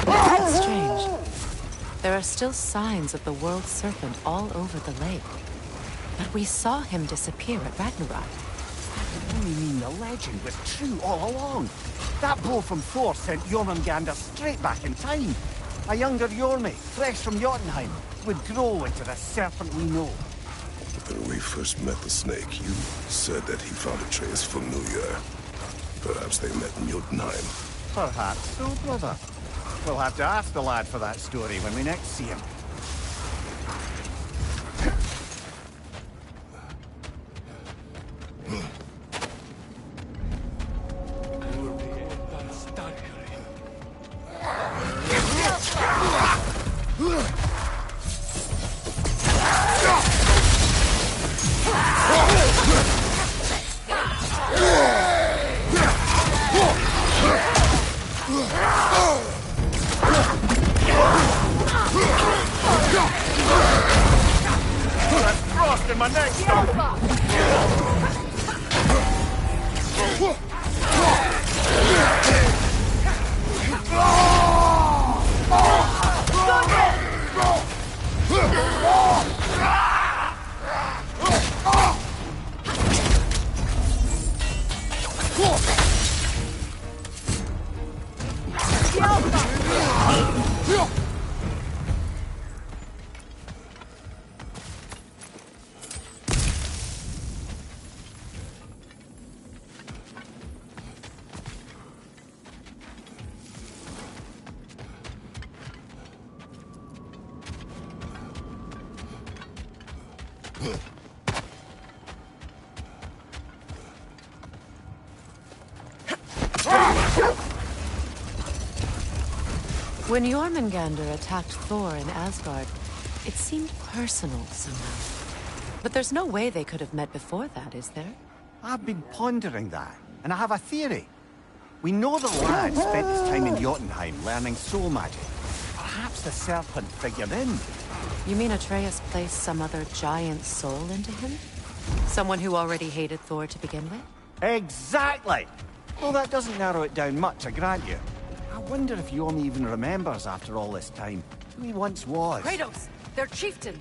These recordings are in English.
That's strange. There are still signs of the world serpent all over the lake. But we saw him disappear at Ragnarök. You mean the legend was true all along? That blow from Thor sent Jormungandr straight back in time. A younger Jormi, fresh from Jotunheim, would grow into the serpent we know. When we first met the snake, you said that he found a trace familiar. Perhaps they met in Jotunheim. Perhaps so, brother. We'll have to ask the lad for that story when we next see him. In my neck, When Jormungandr attacked Thor in Asgard, it seemed personal somehow. But there's no way they could have met before that, is there? I've been pondering that, and I have a theory. We know the lad spent his time in Jotunheim learning soul magic. Perhaps the serpent figured in. You mean Atreus placed some other giant soul into him? Someone who already hated Thor to begin with? Exactly! Well, that doesn't narrow it down much, I grant you. I wonder if Jorm even remembers after all this time who he once was. Kratos! Their chieftain!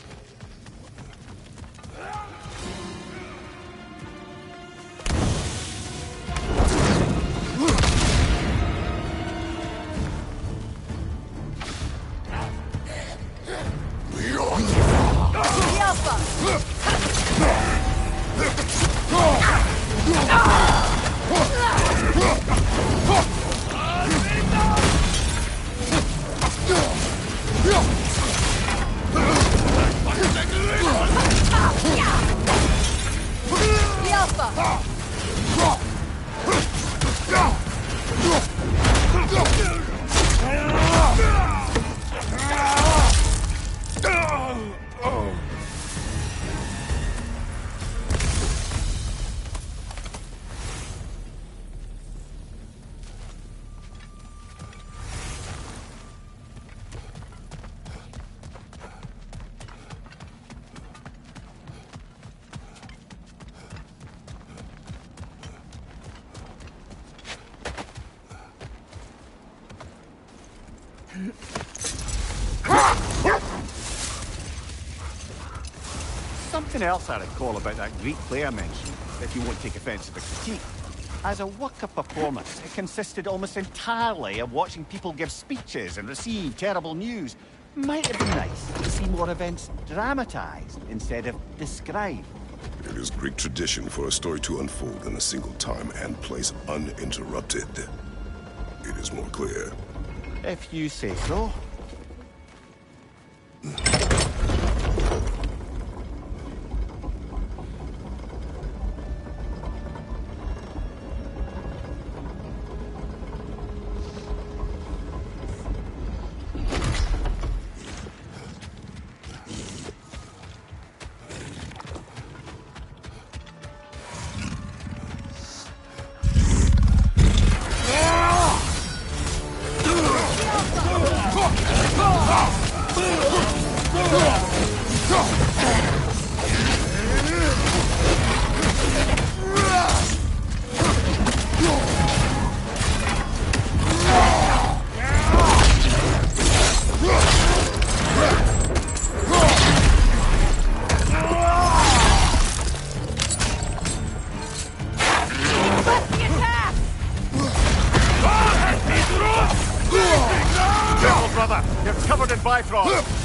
Something else I recall about that Greek play I mentioned, if you won't take offence to the critique. As a work of performance, it consisted almost entirely of watching people give speeches and receive terrible news. Might have been nice to see more events dramatized instead of described. It is Greek tradition for a story to unfold in a single time and place uninterrupted. It is more clear. If you say so. Brother, you're covered in Bifrost!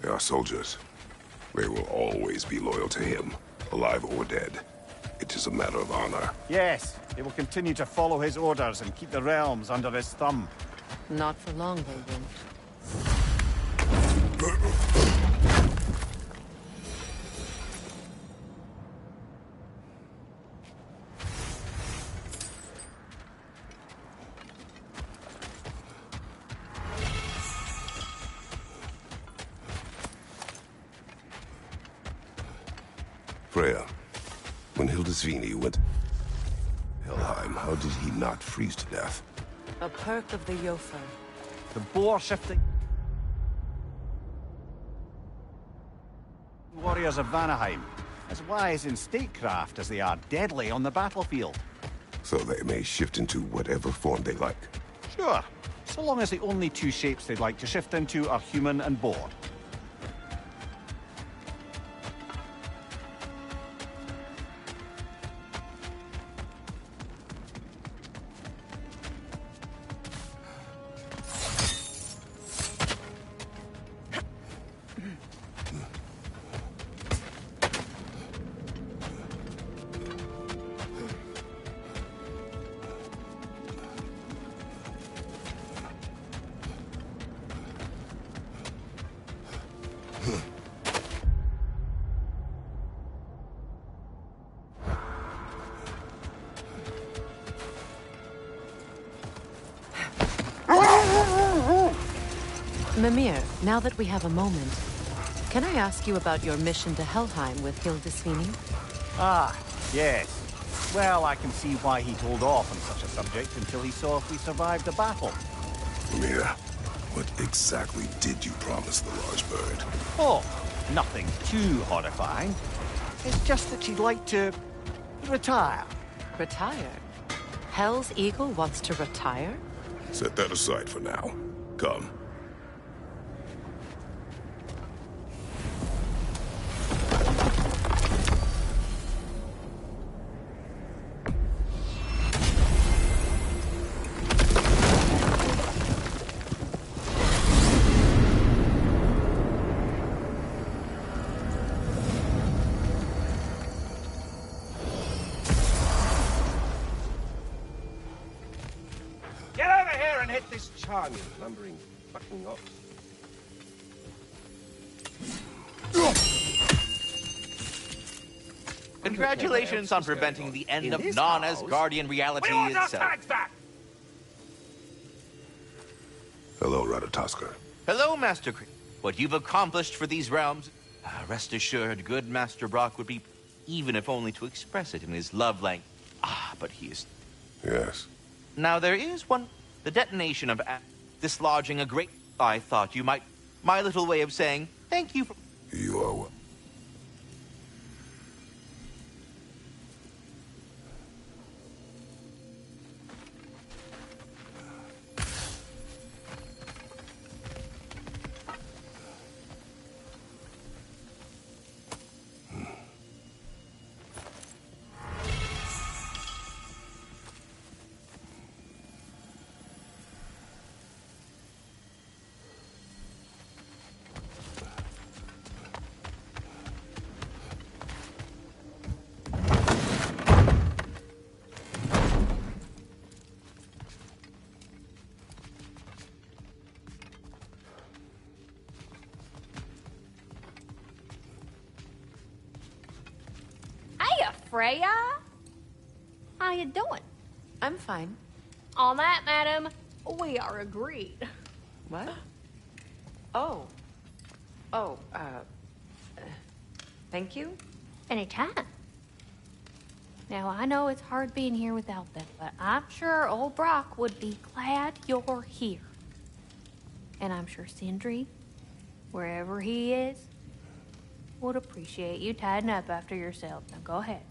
They are soldiers. They will always be loyal to him, alive or dead. It is a matter of honor. Yes, they will continue to follow his orders and keep the realms under his thumb. Not for long, they won't. Freya, when Hildisvini went Helheim, how did he not freeze to death? A perk of the Jofer. The boar shifting warriors of Vanaheim, as wise in statecraft as they are deadly on the battlefield. So they may shift into whatever form they like. Sure, so long as the only two shapes they'd like to shift into are human and boar. Mimir, now that we have a moment, can I ask you about your mission to Helheim with Hildisvini? Ah, yes. Well, I can see why he'd hold off on such a subject until he saw if we survived the battle. Mia, what exactly did you promise the large bird? Oh, nothing too horrifying. It's just that she'd like to retire. Retire? Hell's Eagle wants to retire? Set that aside for now. Come. Tiny, lumbering, fucking ox. Congratulations on preventing the end of non-Asgardian reality itself. Hello, Ratatoskr. Hello, Master Kree. What you've accomplished for these realms, rest assured, good Master Brock would be, even if only to express it in his love language. But he is... Yes. Now, there is one... The detonation of dislodging a great... I thought you might... My little way of saying, thank you for... You are what? Freya? How you doing? I'm fine. On that, madam, we are agreed. What? Oh. Oh, thank you? Anytime. Now, I know it's hard being here without them, but I'm sure old Brock would be glad you're here. And I'm sure Sindri, wherever he is, would appreciate you tidying up after yourself. Now, go ahead.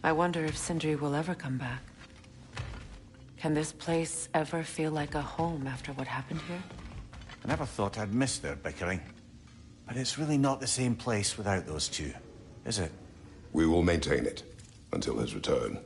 I wonder if Sindri will ever come back. Can this place ever feel like a home after what happened here? I never thought I'd miss their bickering. But it's really not the same place without those two, is it? We will maintain it until his return.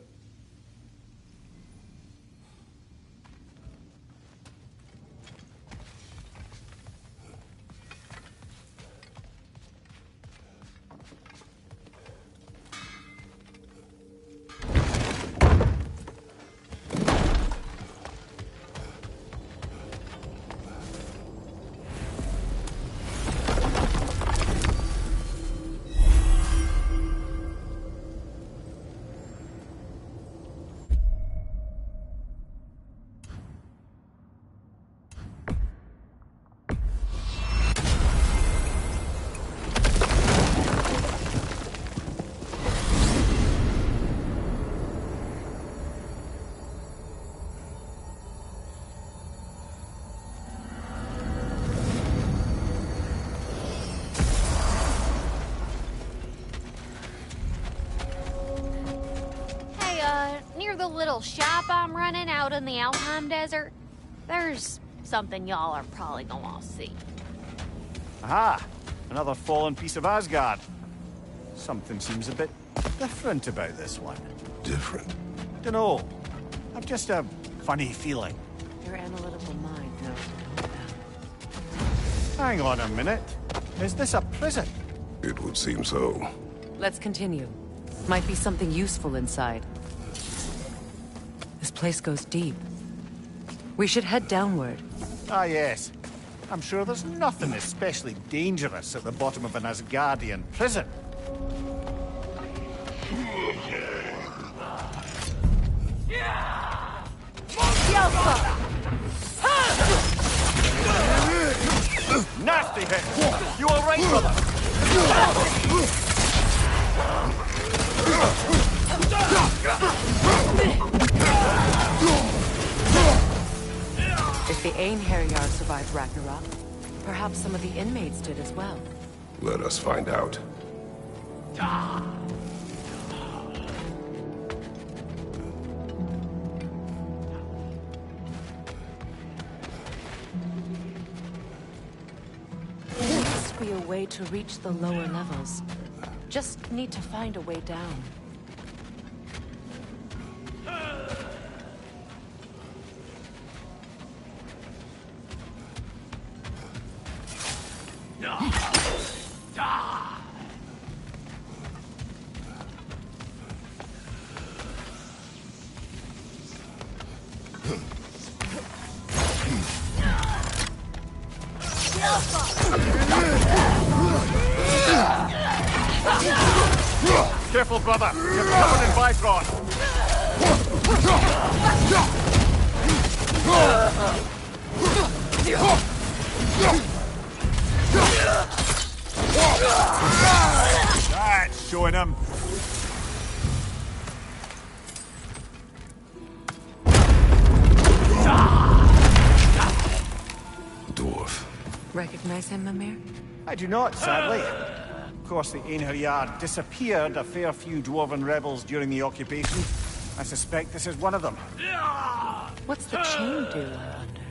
Near the little shop I'm running out in the Alheim Desert, there's something y'all are probably gonna want to see. Aha! Another fallen piece of Asgard. Something seems a bit different about this one. Different? Dunno. I've just a funny feeling. Your analytical mind knows what to do with Hang on a minute. Is this a prison? It would seem so. that. Let's continue. Might be something useful inside. This place goes deep. We should head downward. Ah, yes. I'm sure there's nothing especially dangerous at the bottom of an Asgardian prison. Nasty hit! You all right, brother? If the Einherjar survived Ragnarök, perhaps some of the inmates did as well. Let us find out. be a way to reach the lower levels. Just need to find a way down. Careful, brother! You're covered in Bifrost! That's showing him! Dwarf. Recognize him, Mimir? I do not, sadly. Of course, the Einherjar disappeared a fair few dwarven rebels during the occupation. I suspect this is one of them. What's the chain do, I wonder?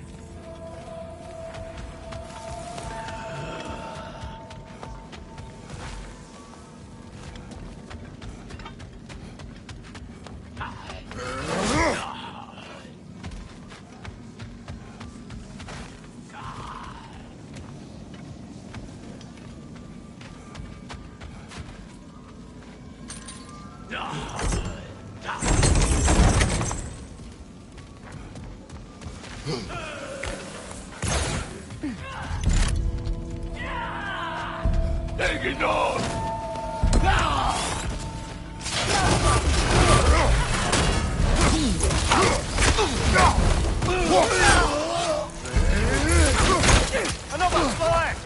Another fly!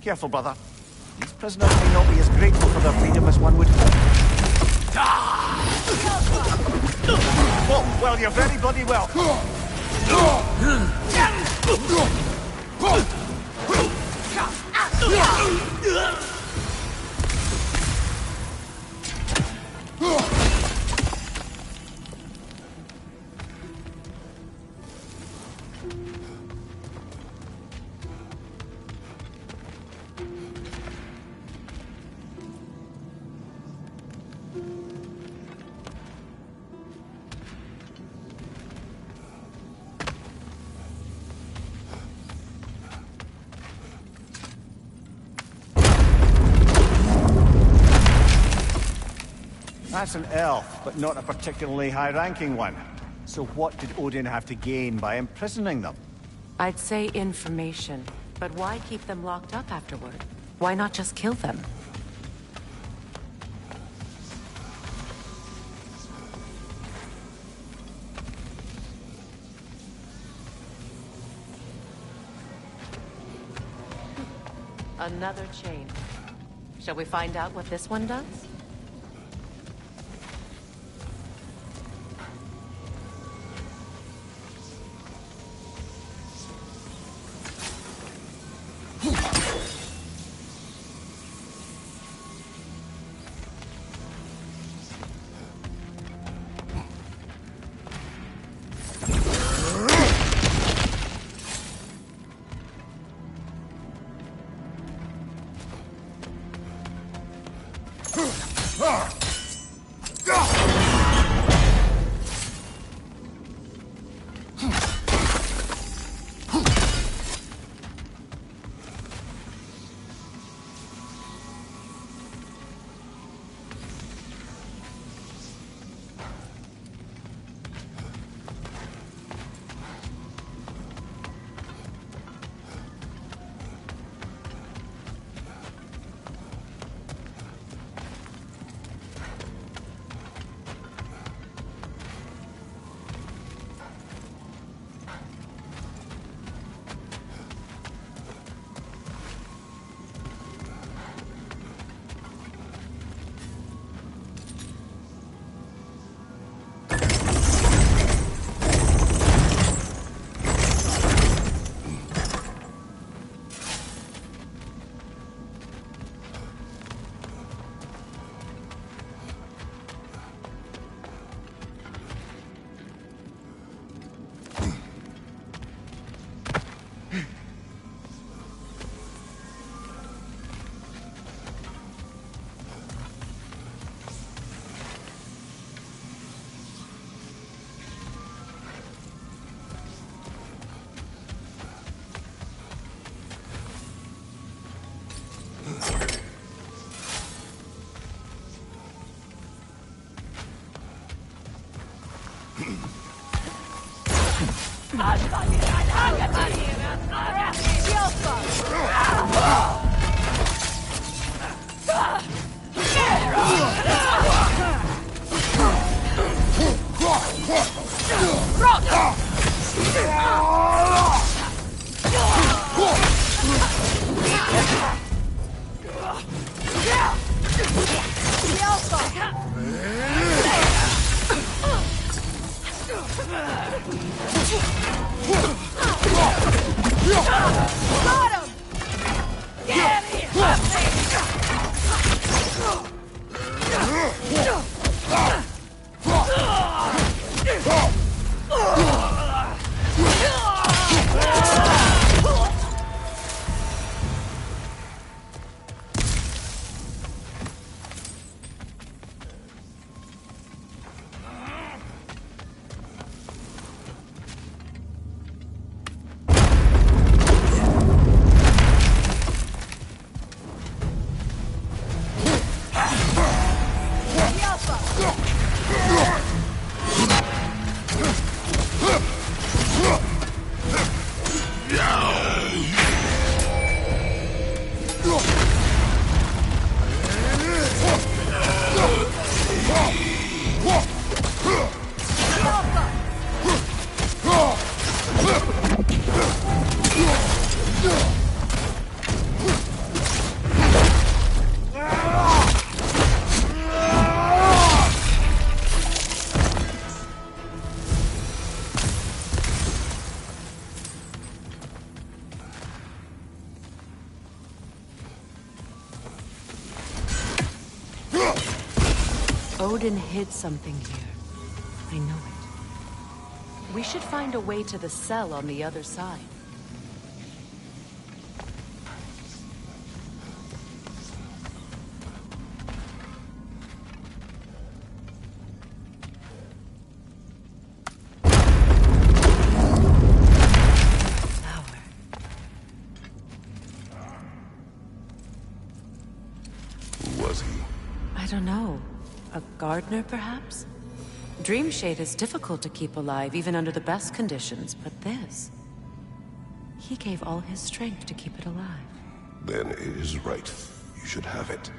Careful, brother. These prisoners may not be as grateful for their freedom as one would hope. Oh, well, you're very bloody well. That's an elf, but not a particularly high-ranking one. So what did Odin have to gain by imprisoning them? I'd say information, but why keep them locked up afterward? Why not just kill them? Another chain. Shall we find out what this one does? Odin hid something here. I know it. We should find a way to the cell on the other side. Flower. Who was he? I don't know. A gardener, perhaps? Dreamshade is difficult to keep alive, even under the best conditions, but this... He gave all his strength to keep it alive. Then it is right. You should have it.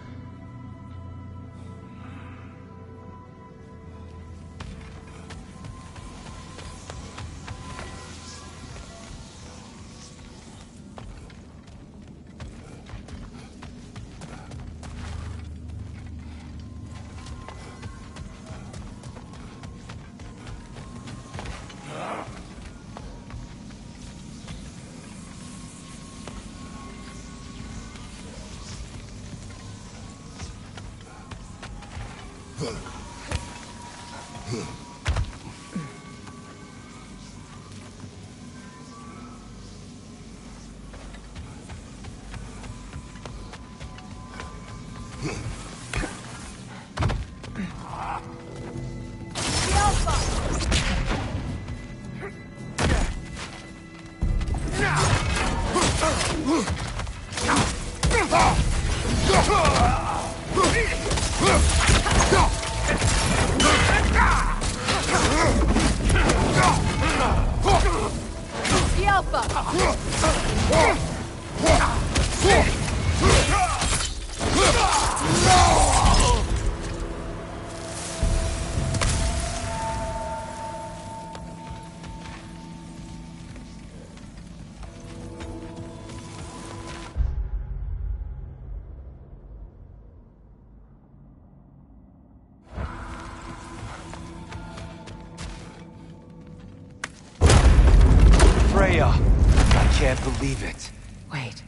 I can't believe it. Wait,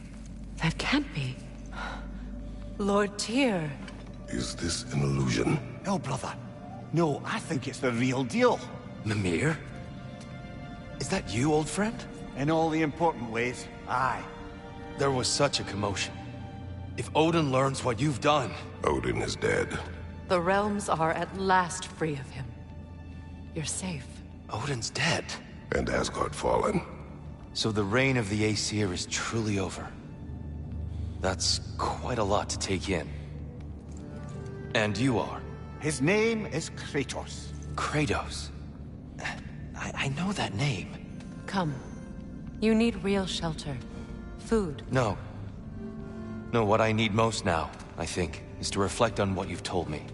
that can't be. Lord Tyr. Is this an illusion? No, brother. No, I think it's the real deal. Mimir? Is that you, old friend? In all the important ways, aye. There was such a commotion. If Odin learns what you've done... Odin is dead. The realms are at last free of him. You're safe. Odin's dead. And Asgard fallen. So the reign of the Aesir is truly over. That's quite a lot to take in. And you are? His name is Kratos. Kratos. I know that name. Come. You need real shelter. Food. No. No, what I need most now, I think, is to reflect on what you've told me.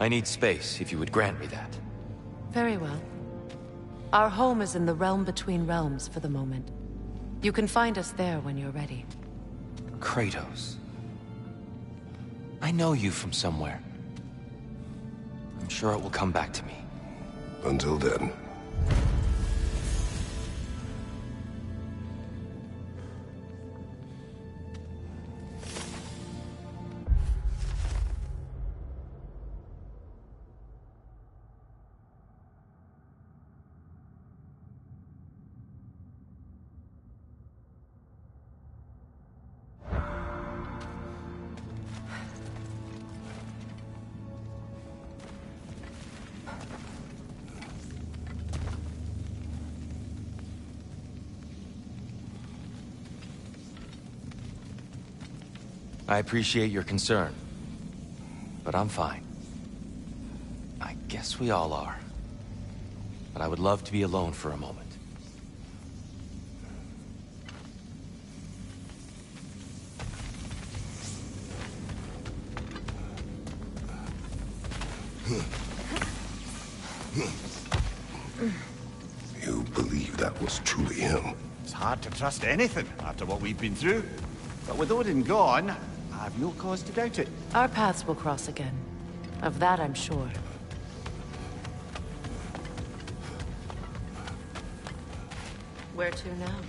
I need space, if you would grant me that. Very well. Our home is in the realm between realms for the moment. You can find us there when you're ready. Kratos. I know you from somewhere. I'm sure it will come back to me. Until then. I appreciate your concern, but I'm fine. I guess we all are. But I would love to be alone for a moment. You believe that was truly him? It's hard to trust anything after what we've been through. But with Odin gone, I've no cause to doubt it. Our paths will cross again. Of that I'm sure. Where to now?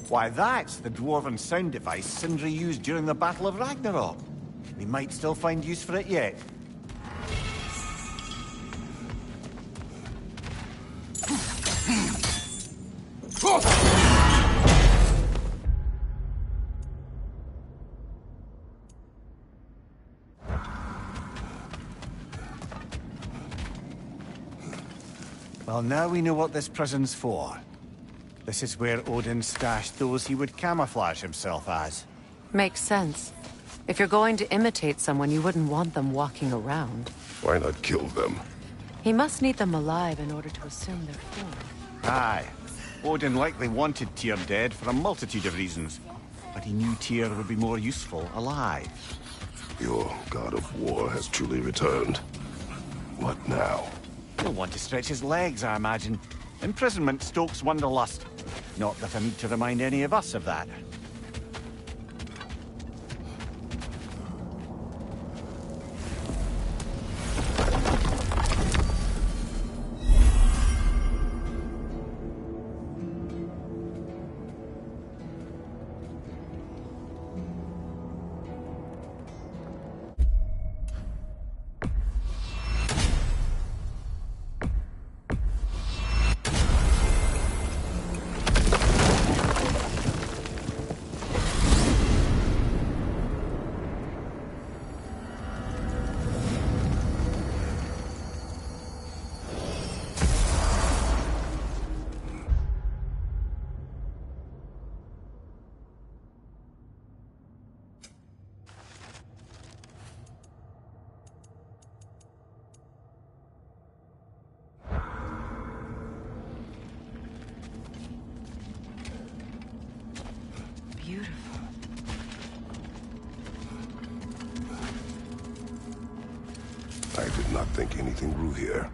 Why, that's the dwarven sound device Sindri used during the Battle of Ragnarök. We might still find use for it yet. Well, now we know what this prison's for. This is where Odin stashed those he would camouflage himself as. Makes sense. If you're going to imitate someone, you wouldn't want them walking around. Why not kill them? He must need them alive in order to assume their form. Aye. Odin likely wanted Tyr dead for a multitude of reasons, but he knew Tyr would be more useful alive. Your god of war has truly returned. What now? He'll want to stretch his legs, I imagine. Imprisonment stokes wanderlust. Not that I need to remind any of us of that. Beautiful. I did not think anything grew here.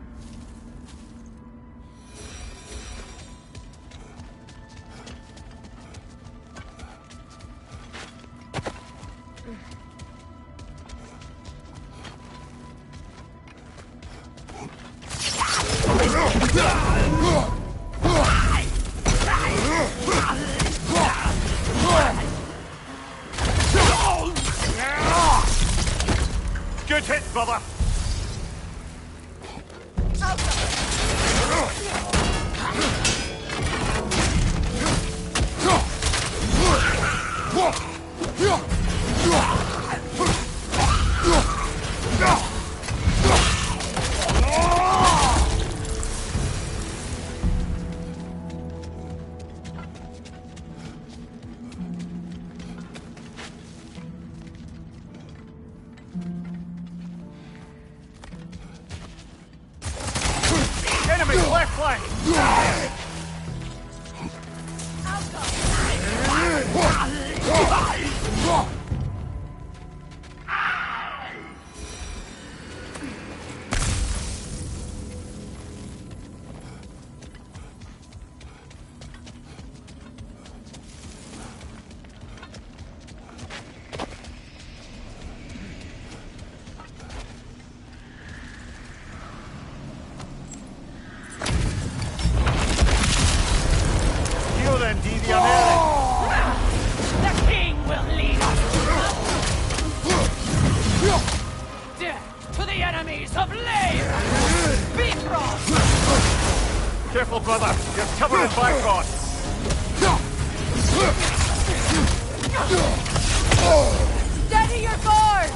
Good hit, brother! Enemy left flank! The king will lead us! Death to the enemies of Lair! Bifrost! Careful, brother! You're covered in Bifrost! Steady your guards!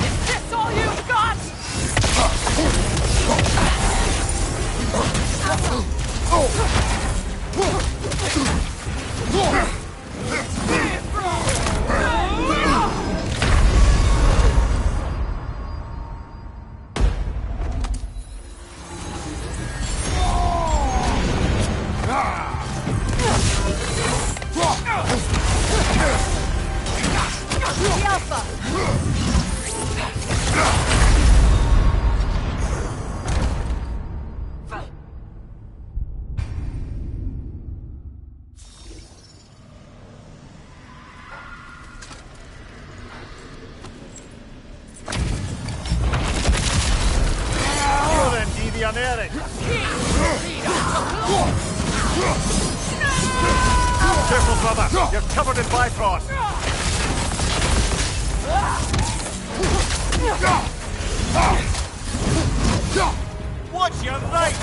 Is this all you've got? Careful, brother! You're covered in Bifrost! Watch your right!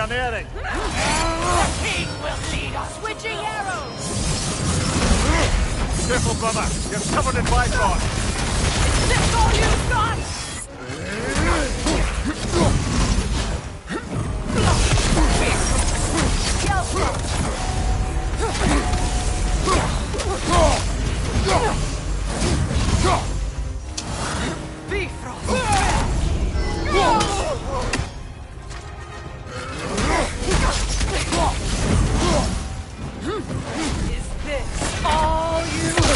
Ragnarök! The king will lead us! Switching arrows! Careful, brother! You're covered in Bifrost! Is this all you've got? Is this all you've got?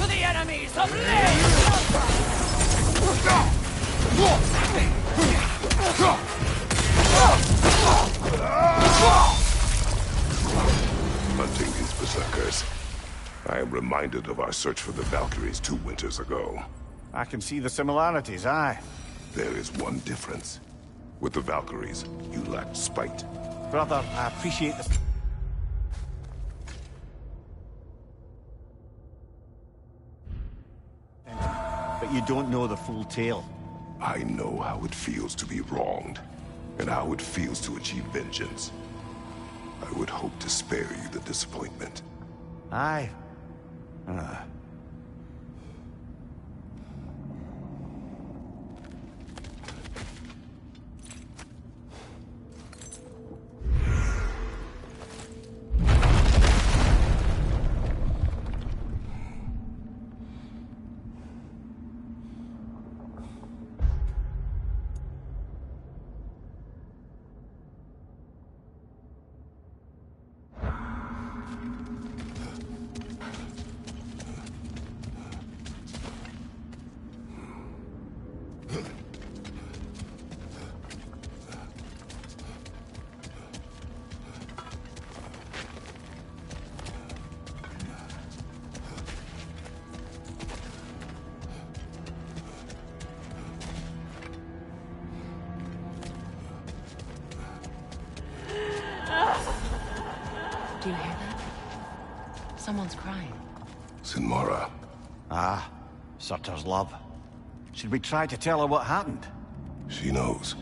To the enemies of Lane! Hunting these berserkers. I am reminded of our search for the Valkyries 2 winters ago. I can see the similarities, aye. There is one difference. With the Valkyries, you lacked spite. Brother, I appreciate the... But you don't know the full tale. I know how it feels to be wronged, and how it feels to achieve vengeance. I would hope to spare you the disappointment. Aye. Do you hear that? Someone's crying. Sinmara. Ah, Surtur's love. Should we try to tell her what happened? She knows.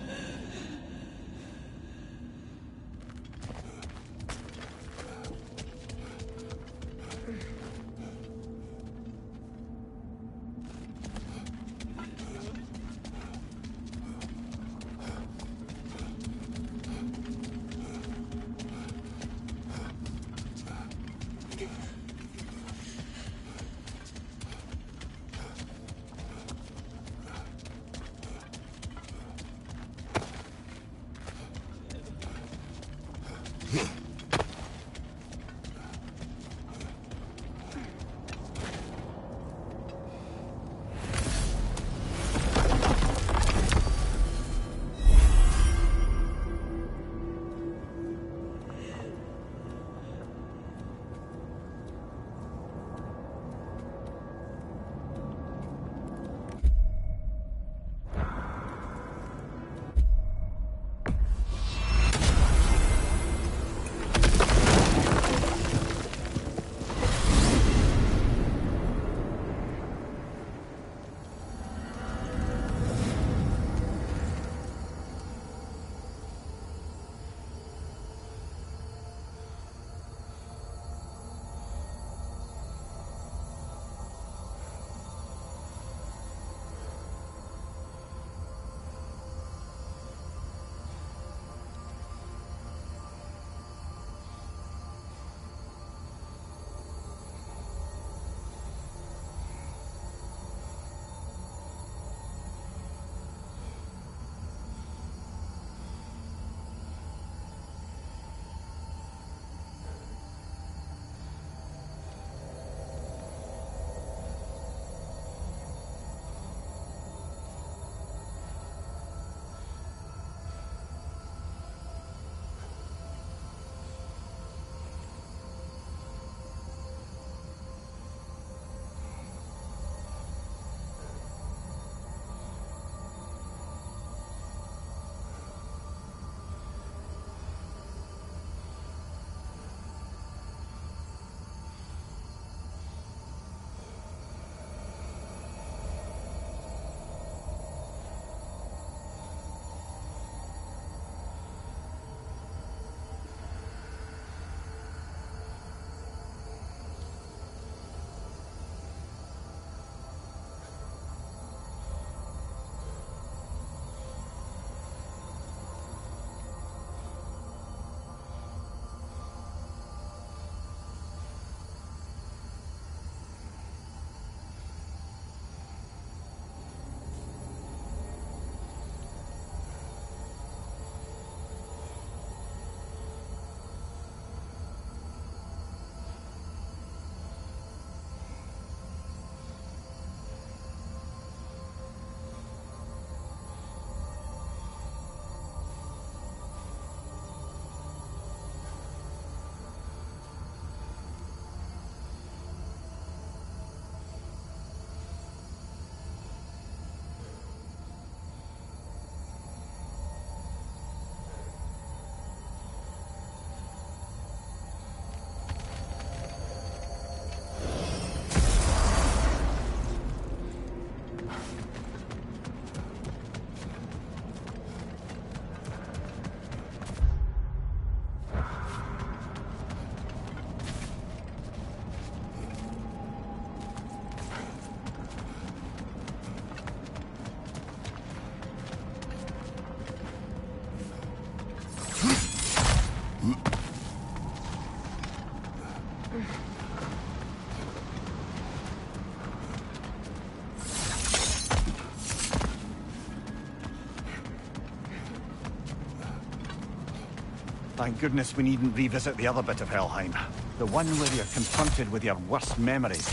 Thank goodness we needn't revisit the other bit of Helheim. The one where you're confronted with your worst memories.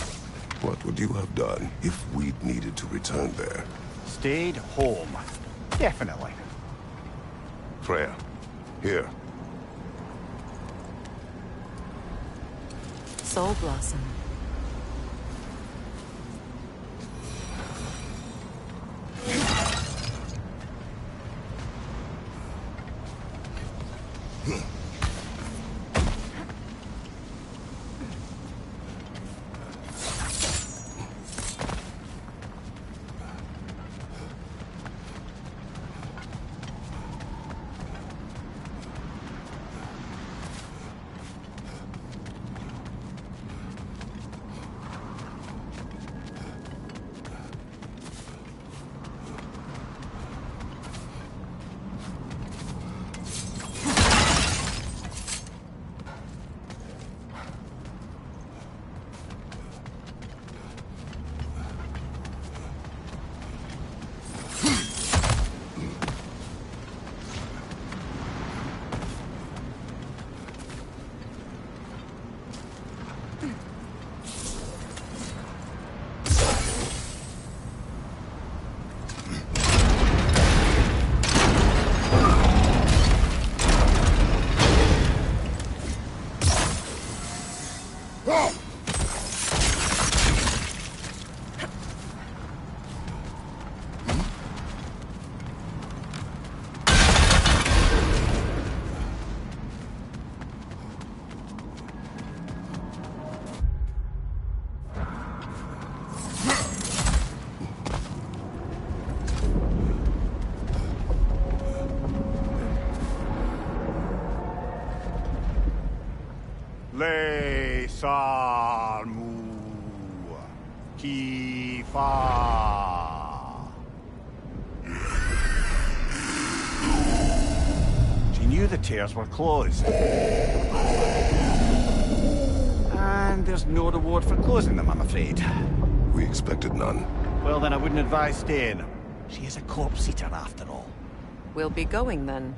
What would you have done if we'd needed to return there? Stayed home. Definitely. Freya, here. Soul Blossom. Le Sarmu Kifa. She knew the tears were closed. And there's no reward for closing them, I'm afraid. We expected none. Well, then I wouldn't advise staying. She is a corpse eater, after all. We'll be going then.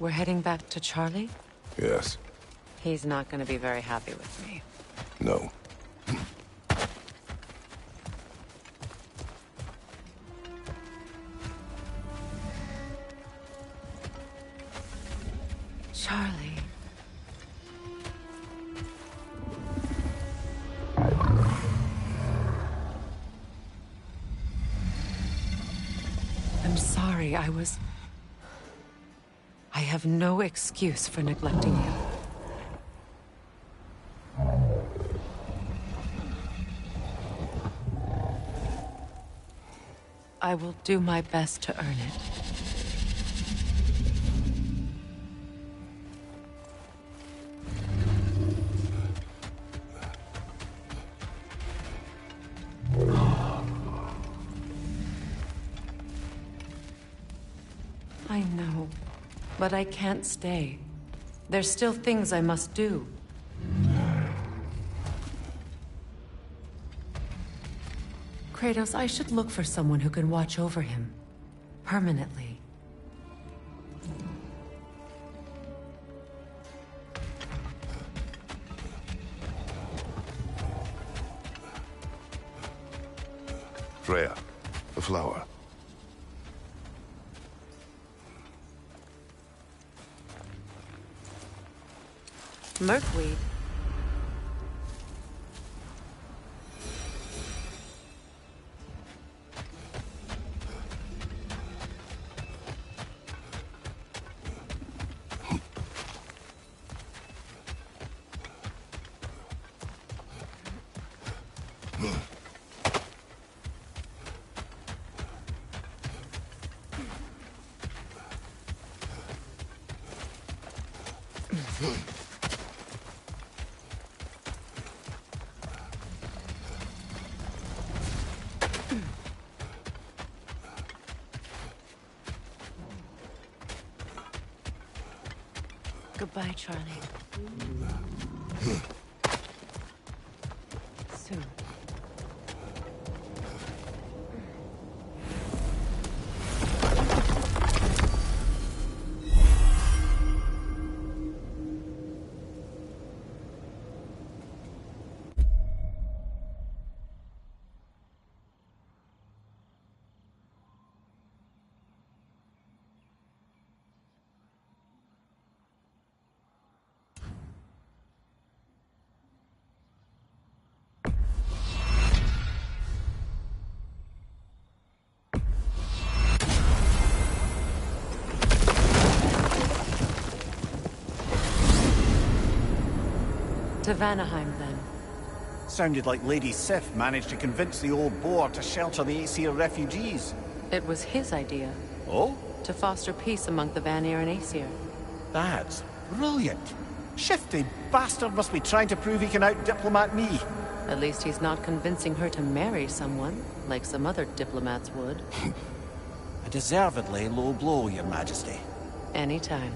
We're heading back to Charlie? Yes. He's not going to be very happy with me. No. Charlie. I'm sorry, I have no excuse for neglecting you. I will do my best to earn it. But I can't stay. There's still things I must do. Kratos, I should look for someone who can watch over him. Permanently. Freya, the flower. Merkweed. Goodbye, Charlie. Soon. To Vanaheim, then. Sounded like Lady Sif managed to convince the old boar to shelter the Aesir refugees. It was his idea. Oh? To foster peace among the Vanir and Aesir. That's brilliant. Shifty bastard must be trying to prove he can out-diplomat me. At least he's not convincing her to marry someone, like some other diplomats would. A deservedly low blow, Your Majesty. Anytime.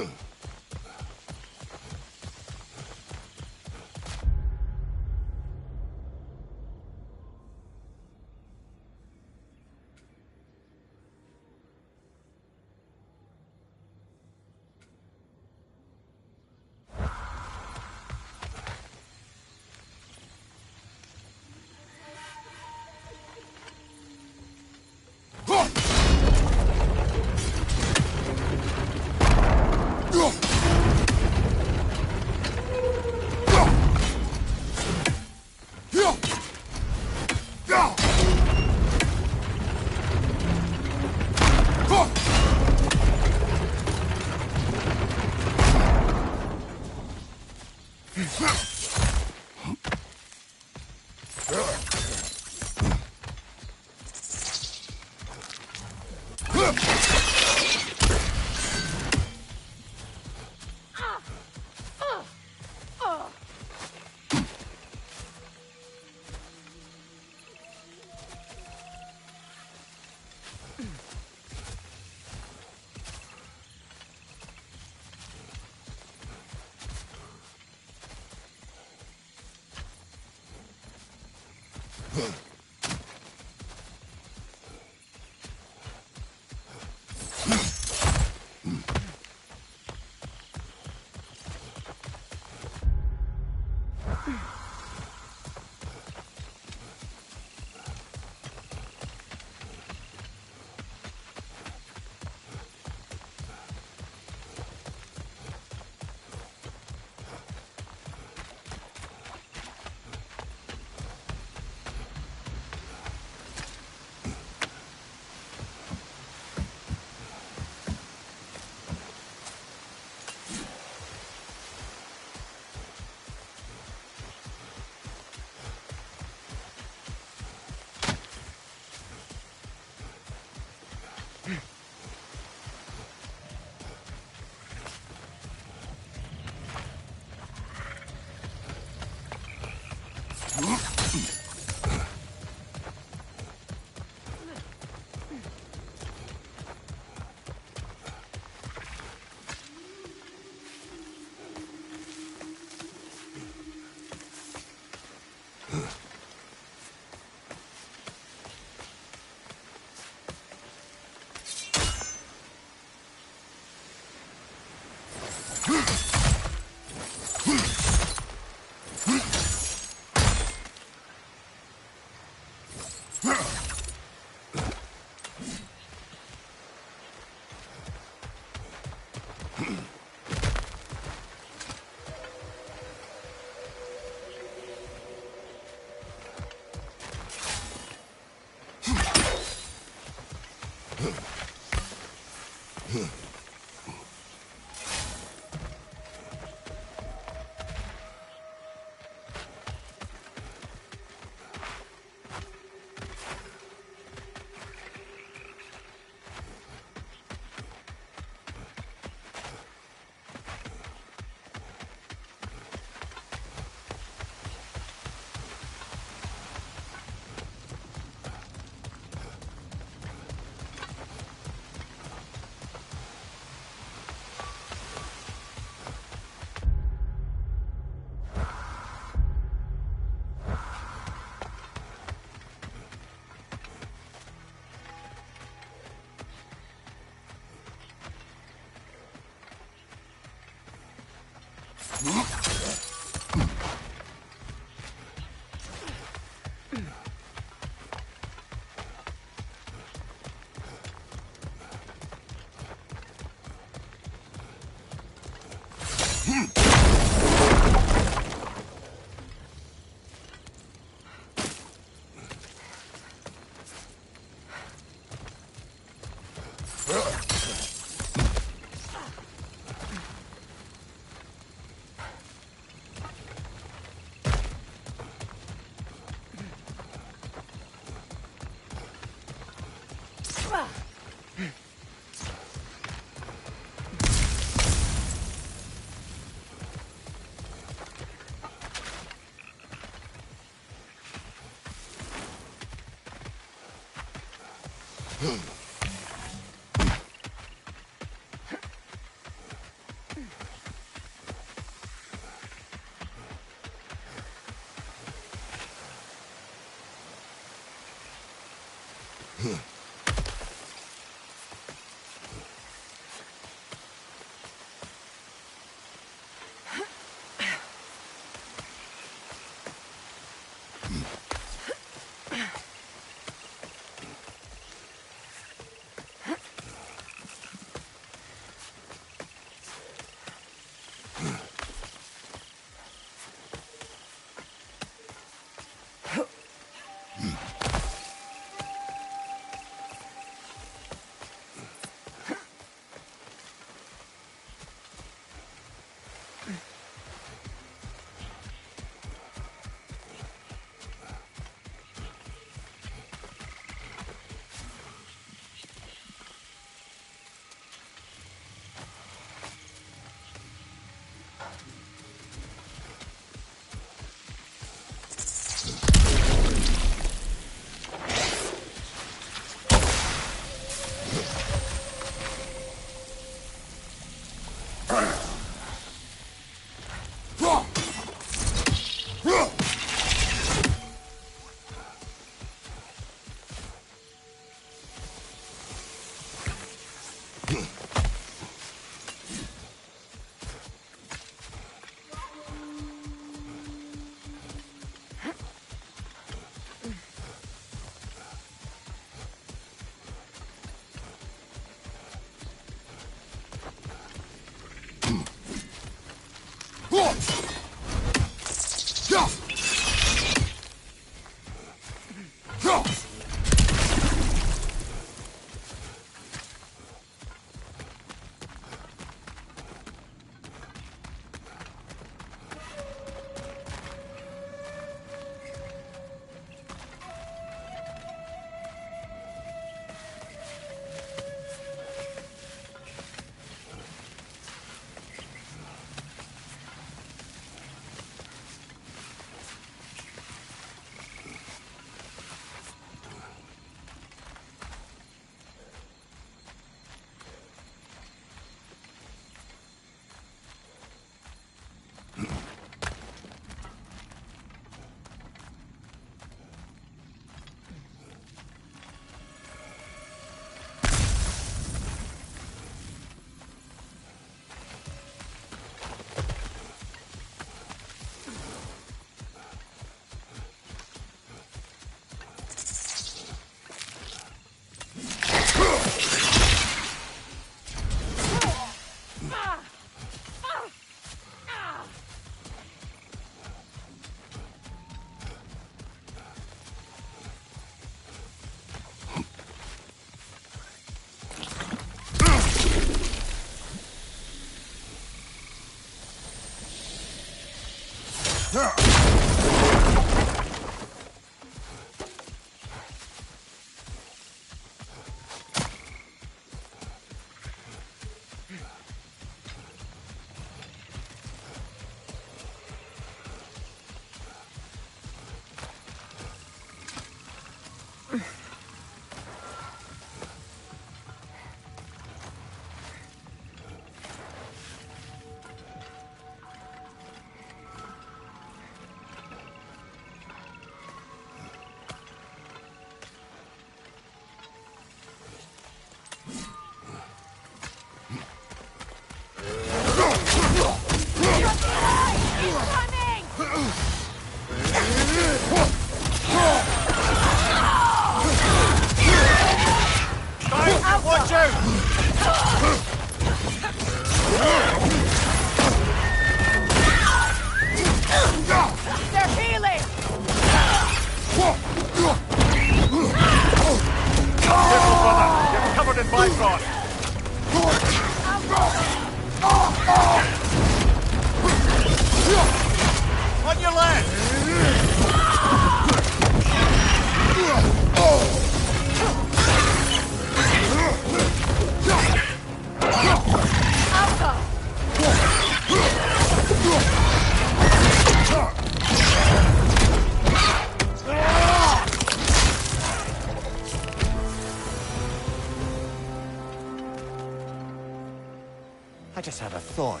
I just had a thought.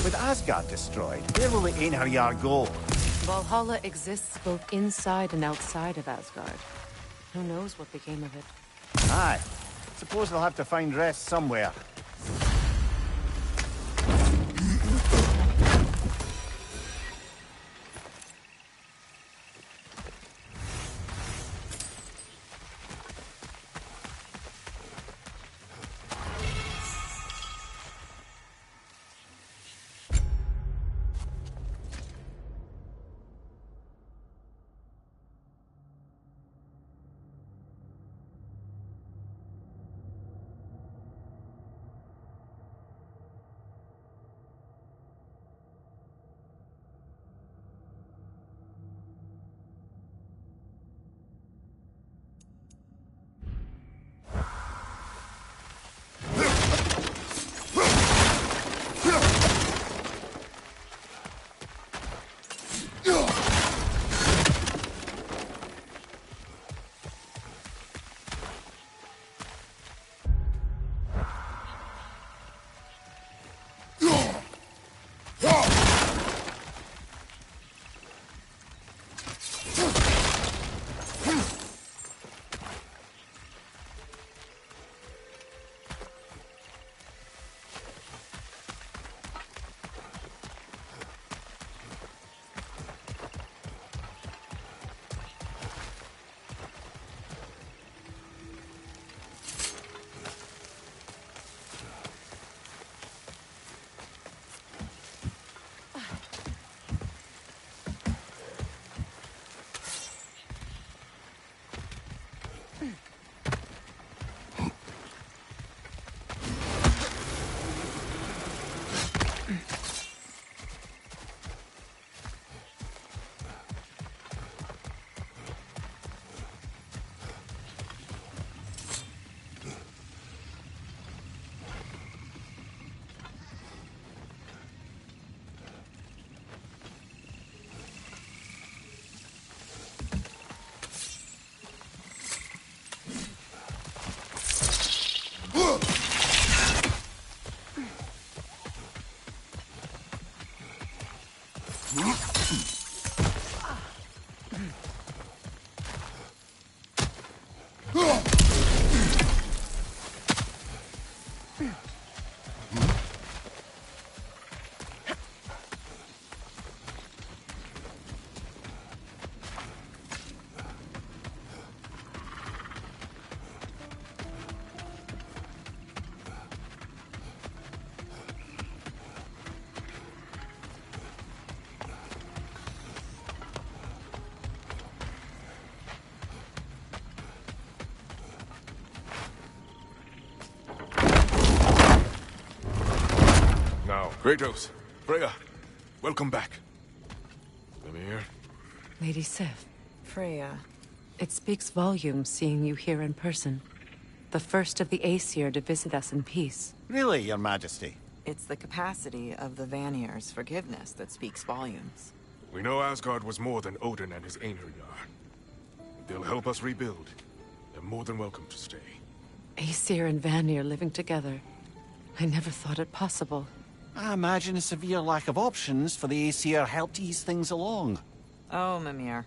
With Asgard destroyed, where will the Einherjar go? Valhalla exists both inside and outside of Asgard. Who knows what became of it? Aye. Suppose they'll have to find rest somewhere. Kratos, Freya, welcome back. Mimir. Lady Sif, Freya. it speaks volumes seeing you here in person. The first of the Aesir to visit us in peace. Really, Your Majesty? It's the capacity of the Vanir's forgiveness that speaks volumes. We know Asgard was more than Odin and his Einherjar. They'll help us rebuild. They're more than welcome to stay. Aesir and Vanir living together. I never thought it possible. I imagine a severe lack of options for the Aesir helped ease things along. Oh, Mimir.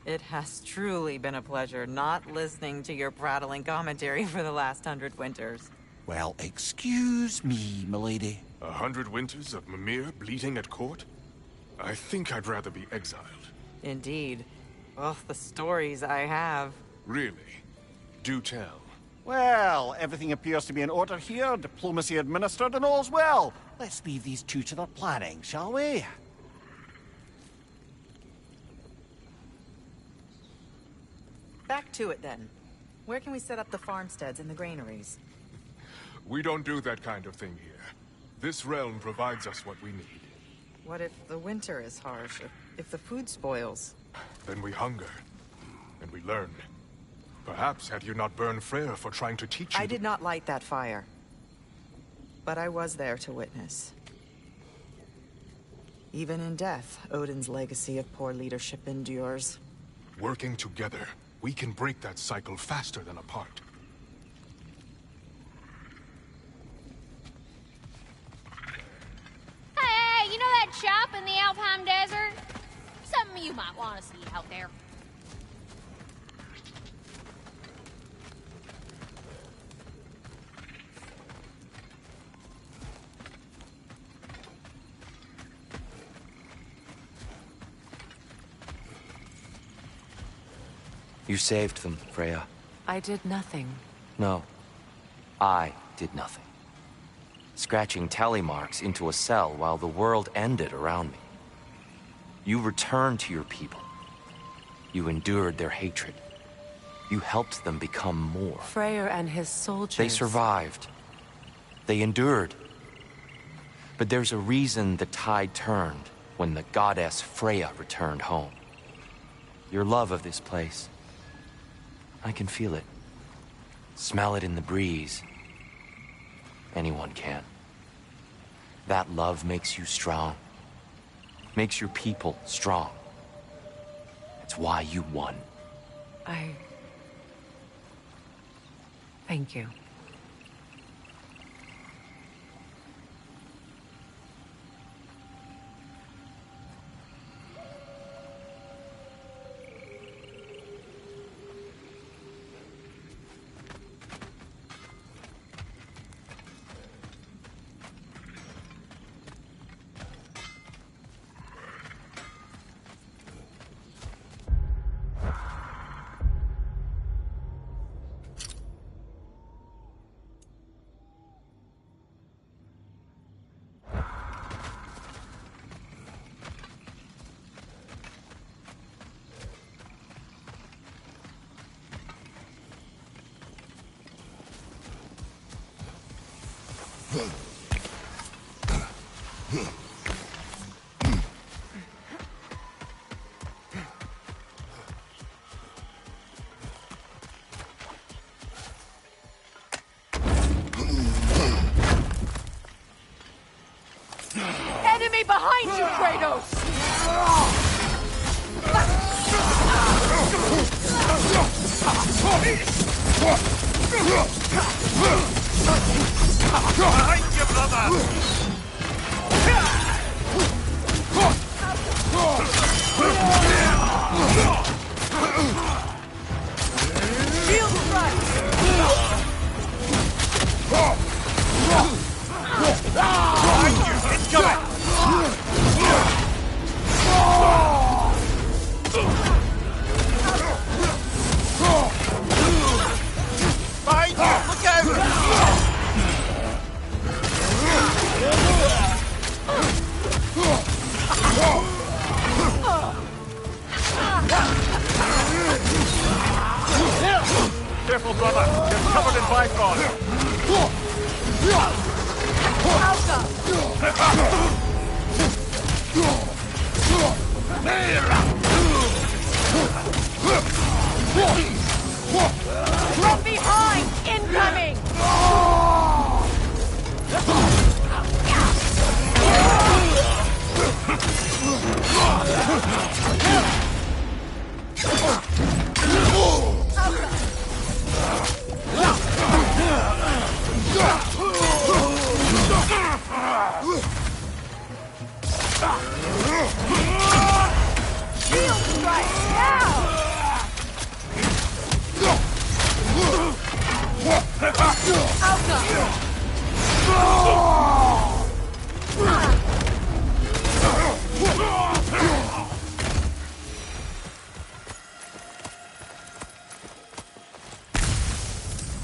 It has truly been a pleasure not listening to your prattling commentary for the last 100 winters. Well, excuse me, milady. 100 winters of Mimir bleeding at court? I think I'd rather be exiled. Indeed. Oh, the stories I have. Really? Do tell. Well, everything appears to be in order here, diplomacy administered, and all's well. Let's leave these two to their planning, shall we? Back to it, then. Where can we set up the farmsteads and the granaries? We don't do that kind of thing here. This realm provides us what we need. What if the winter is harsh? If the food spoils? Then we hunger. And we learn. Perhaps had you not burned Freyr for trying to teach you... I did not light that fire. But I was there to witness. Even in death, Odin's legacy of poor leadership endures. Working together, we can break that cycle faster than apart. Hey, you know that shop in the Alpine Desert? Something you might want to see out there. You saved them, Freya. I did nothing. No. I did nothing. Scratching tally marks into a cell while the world ended around me. You returned to your people. You endured their hatred. You helped them become more. Freyr and his soldiers... They survived. They endured. But there's a reason the tide turned when the goddess Freya returned home. Your love of this place. I can feel it. Smell it in the breeze. Anyone can. That love makes you strong. Makes your people strong. It's why you won. Thank you. Enemy behind you, Kratos! Behind you, brother! Shield strike! Behind you! It's coming! Behind you! Look out! Careful, brother. You're covered in Bifrost. From behind! Incoming! Shield strike now!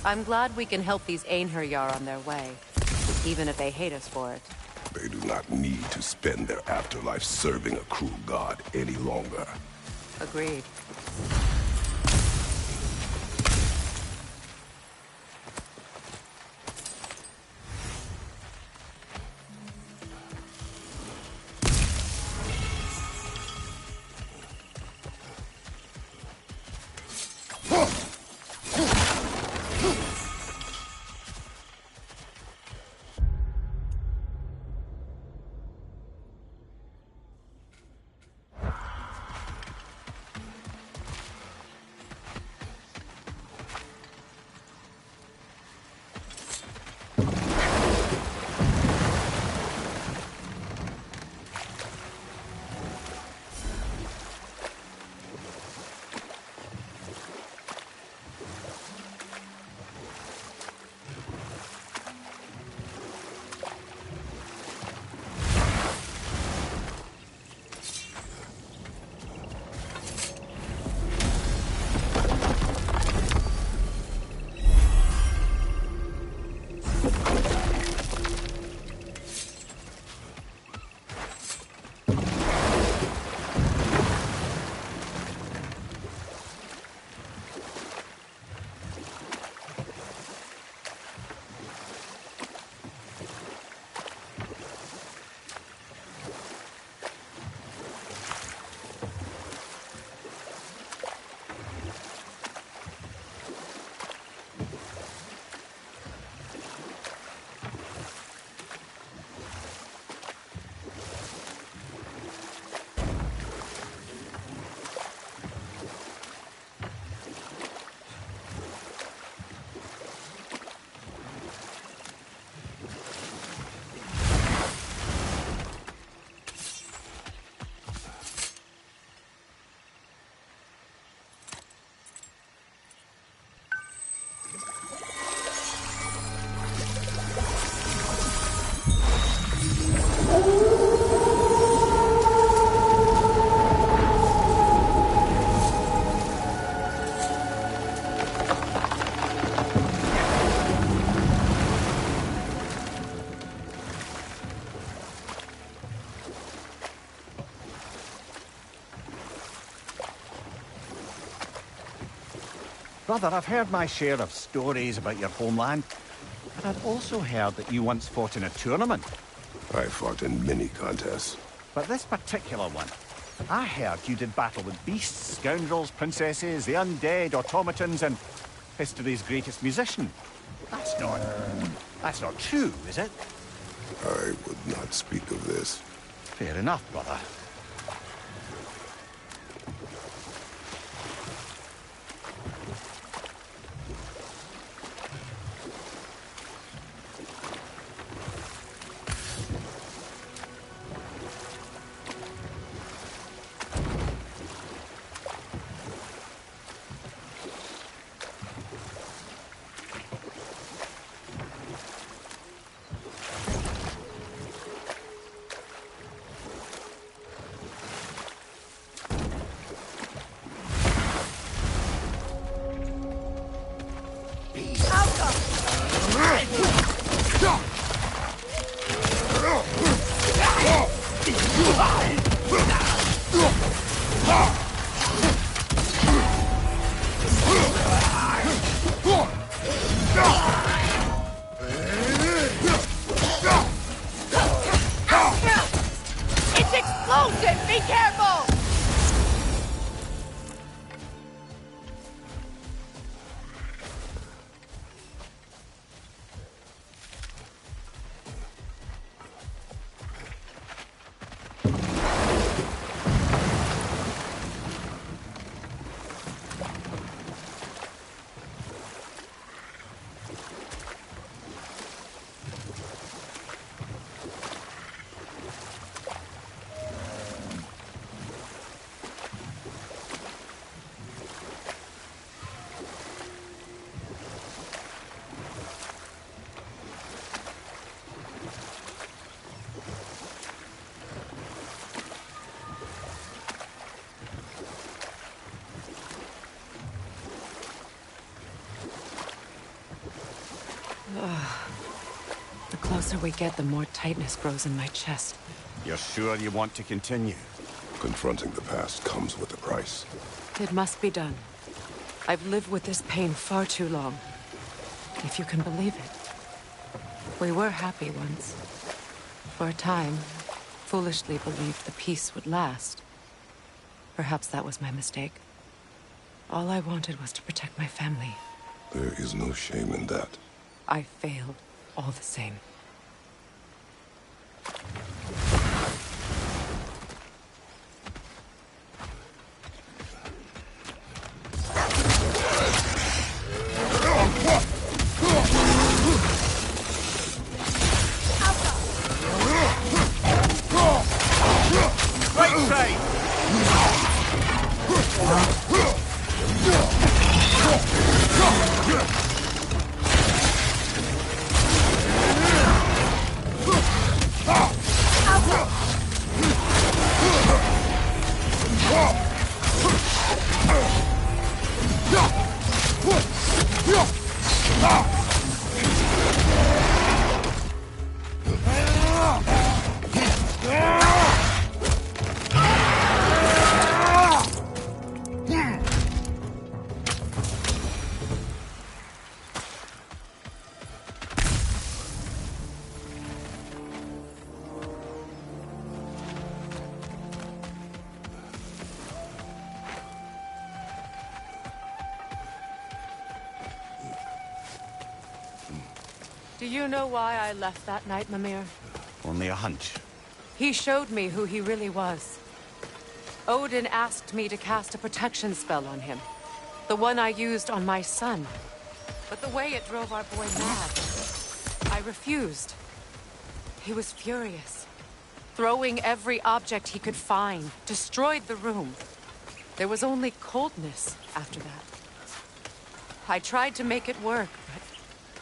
I'm glad we can help these Einherjar on their way, even if they hate us for it. They do not need to spend their afterlife serving a cruel god any longer. Agreed. Brother, I've heard my share of stories about your homeland, but I've also heard that you once fought in a tournament. I fought in many contests. But this particular one, I heard you did battle with beasts, scoundrels, princesses, the undead, automatons, and history's greatest musician. That's not true, is it? I would not speak of this. Fair enough, brother. The closer we get, the more tightness grows in my chest. You're sure you want to continue? Confronting the past comes with a price. It must be done. I've lived with this pain far too long. If you can believe it. We were happy once. For a time, foolishly believed the peace would last. Perhaps that was my mistake. All I wanted was to protect my family. There is no shame in that. I failed, all the same. Right side! Do you know why I left that night, Mimir? Only a hunch. He showed me who he really was. Odin asked me to cast a protection spell on him. The one I used on my son. But the way it drove our boy mad, I refused. He was furious. Throwing every object he could find, destroyed the room. There was only coldness after that. I tried to make it work, but...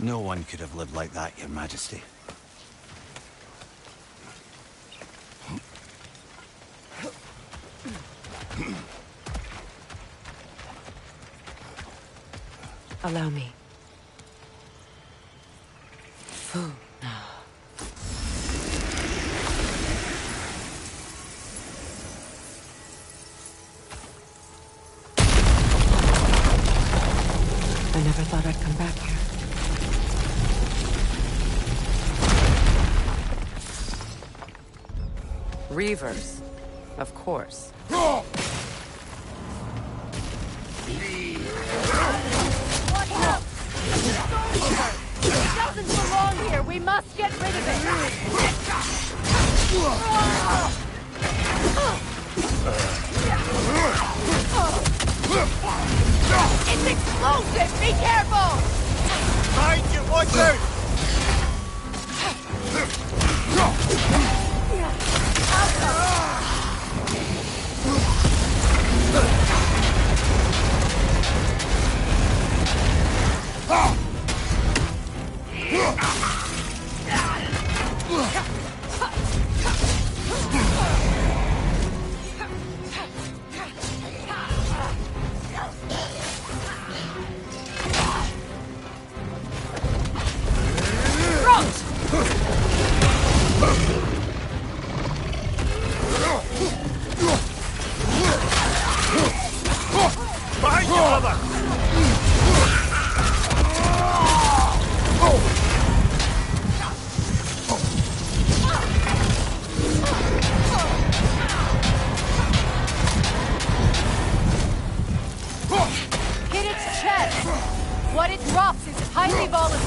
No one could have lived like that, Your Majesty. Allow me. Food now. I never thought I'd come back here. Reavers, of course. What up? It doesn't belong here. We must get rid of it. It's explosive. Be careful. Behind you, watch out! What it drops is highly volatile.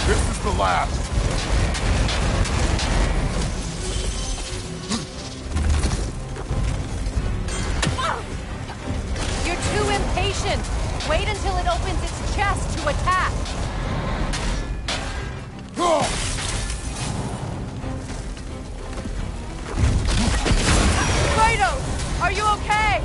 This is the last. You're too impatient. Wait until it opens its chest to attack. Kratos, are you okay?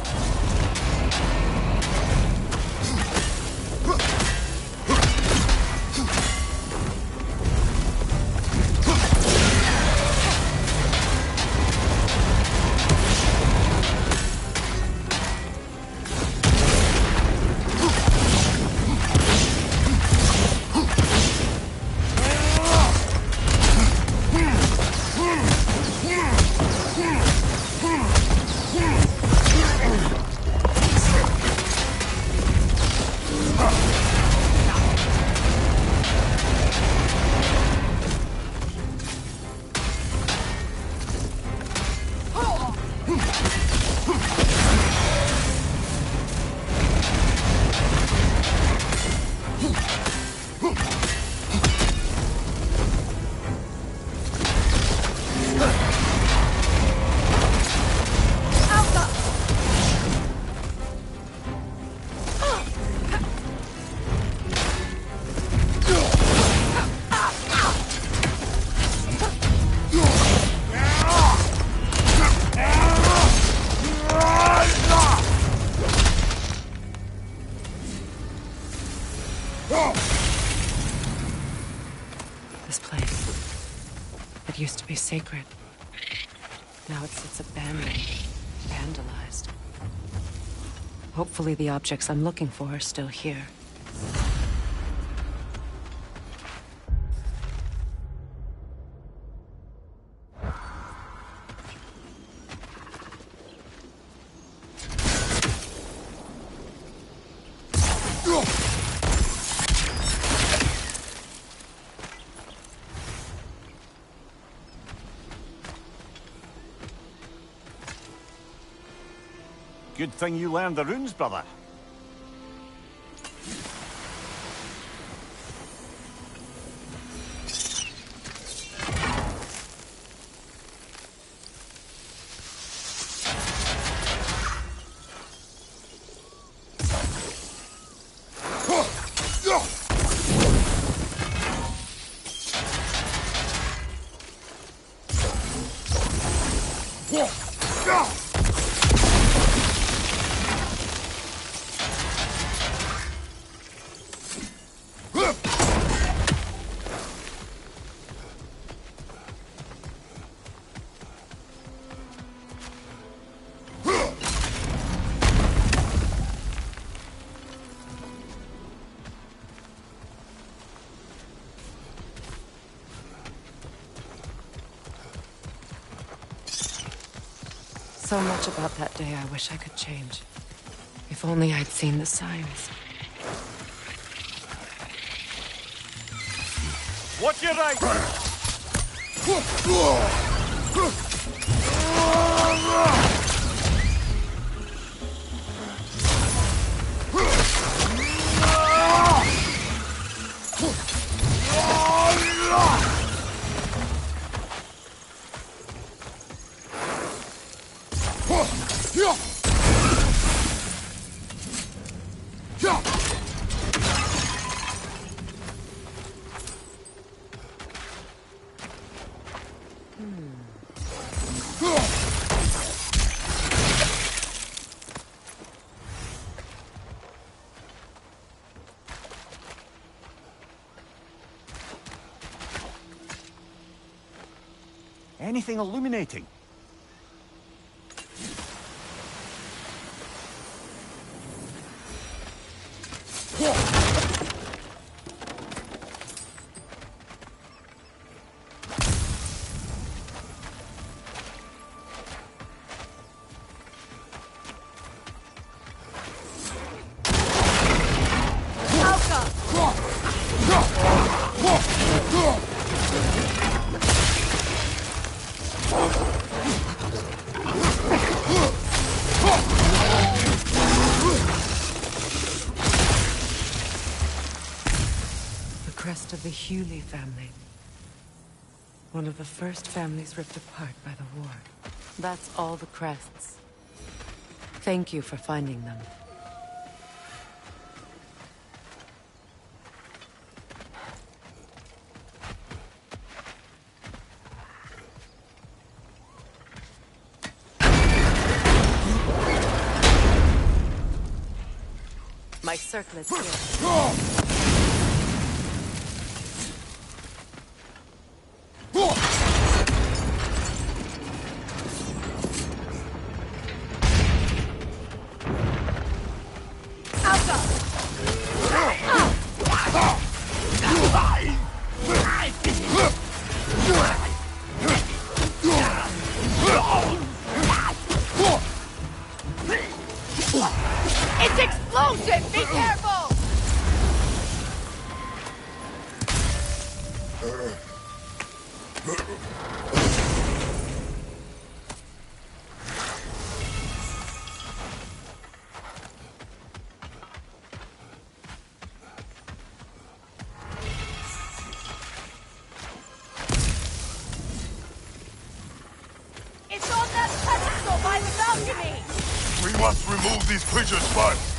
this place. It used to be sacred. Now it sits abandoned, vandalized. Hopefully the objects I'm looking for are still here. Good thing you learned the runes, brother. So much about that day I wish I could change. If only I'd seen the signs. Watch your right! Anything illuminating? Of the Hewley family. One of the first families ripped apart by the war. That's all the crests. Thank you for finding them. My circlet's here. It's explosive! Be careful! It's on that pedestal by the balcony! We must remove these creatures first.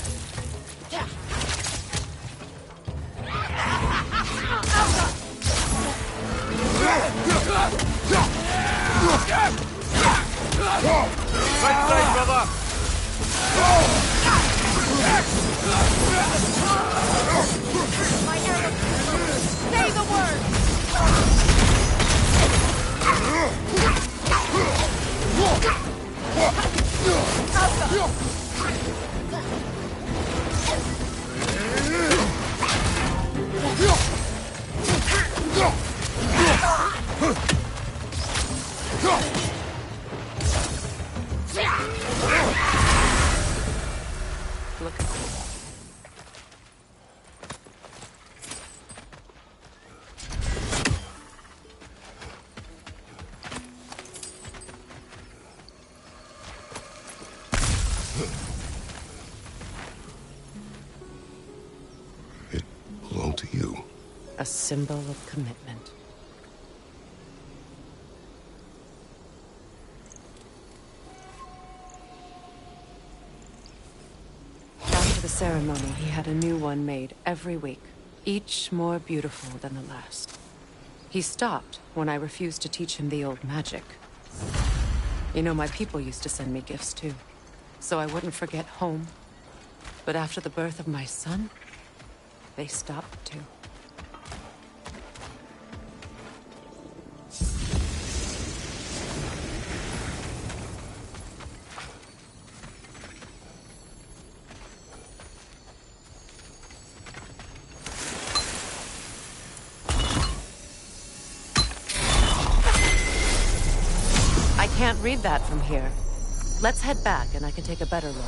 Right side, brother! My arrow! Say the word! symbol of commitment. After the ceremony, he had a new one made every week, each more beautiful than the last. He stopped when I refused to teach him the old magic. You know, my people used to send me gifts too, so I wouldn't forget home. But after the birth of my son, they stopped too. I can't read that from here. Let's head back and I can take a better look.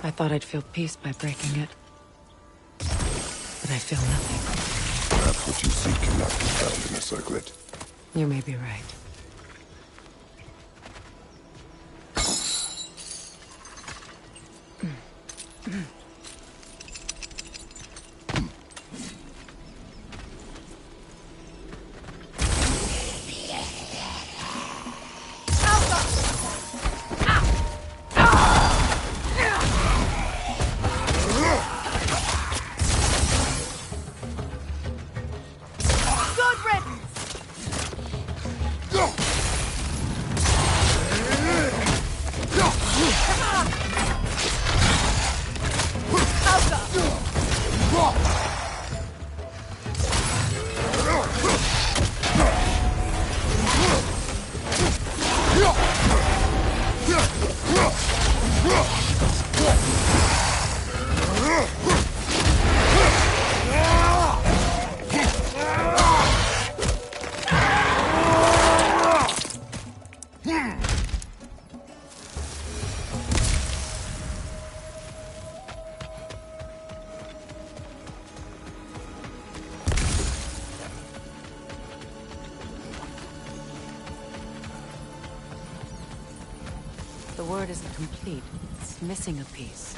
I thought I'd feel peace by breaking it. But I feel nothing. Perhaps what you seek cannot be found in a circlet. You may be right. word isn't complete. It's missing a piece.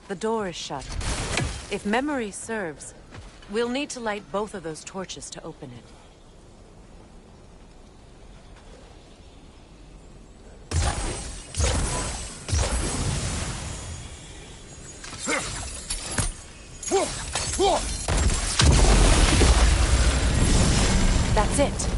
The door is shut. If memory serves, we'll need to light both of those torches to open it. That's it.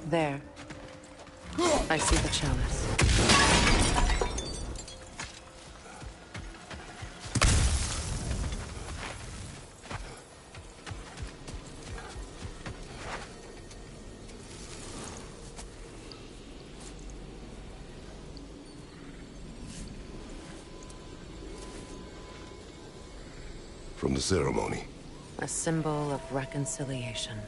There. I see the chalice. From the ceremony. A symbol of reconciliation.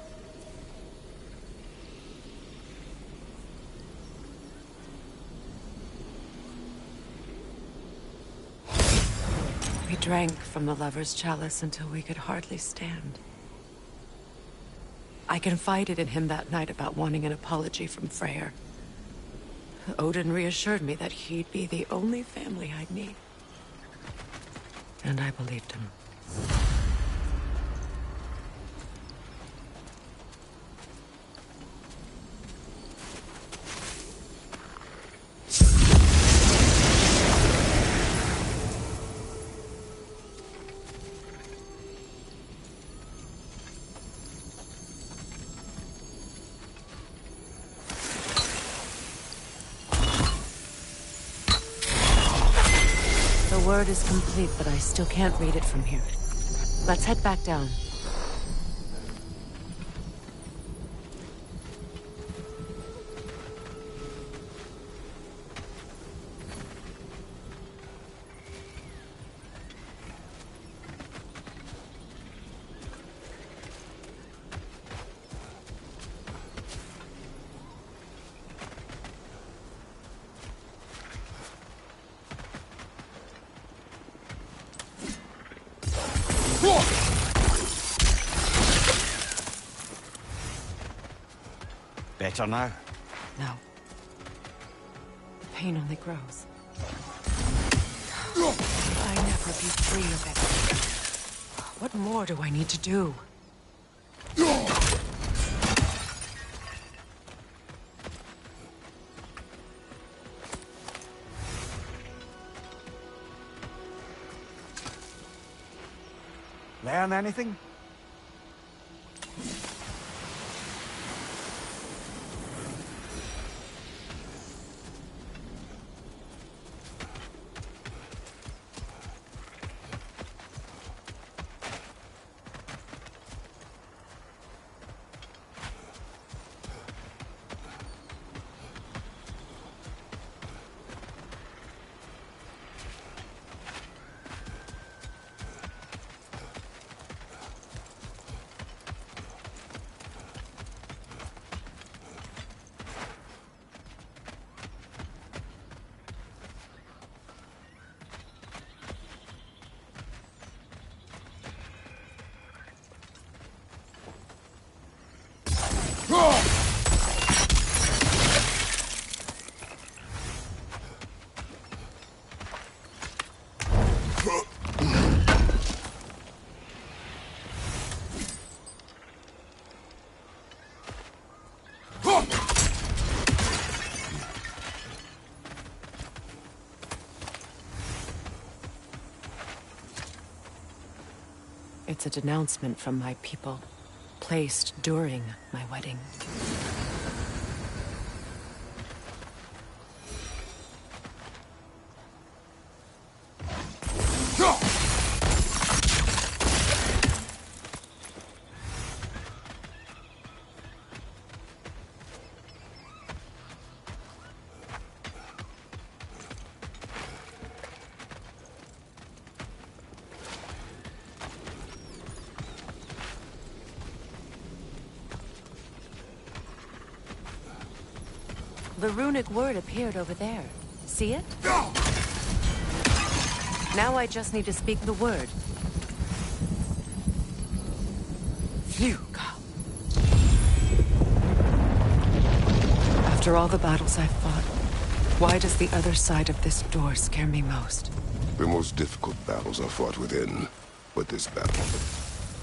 We drank from the lover's chalice until we could hardly stand. I confided in him that night about wanting an apology from Freyr. Odin reassured me that he'd be the only family I'd need. And I believed him. The word is complete, but I still can't read it from here. Let's head back down. Better now? No. The pain only grows. I never never be free of it. What more do I need to do? Learn anything? It's a denouncement from my people, placed during my wedding. The runic word appeared over there. See it? Now I just need to speak the word. Fuga. After all the battles I've fought, why does the other side of this door scare me most? The most difficult battles are fought within. But this battle,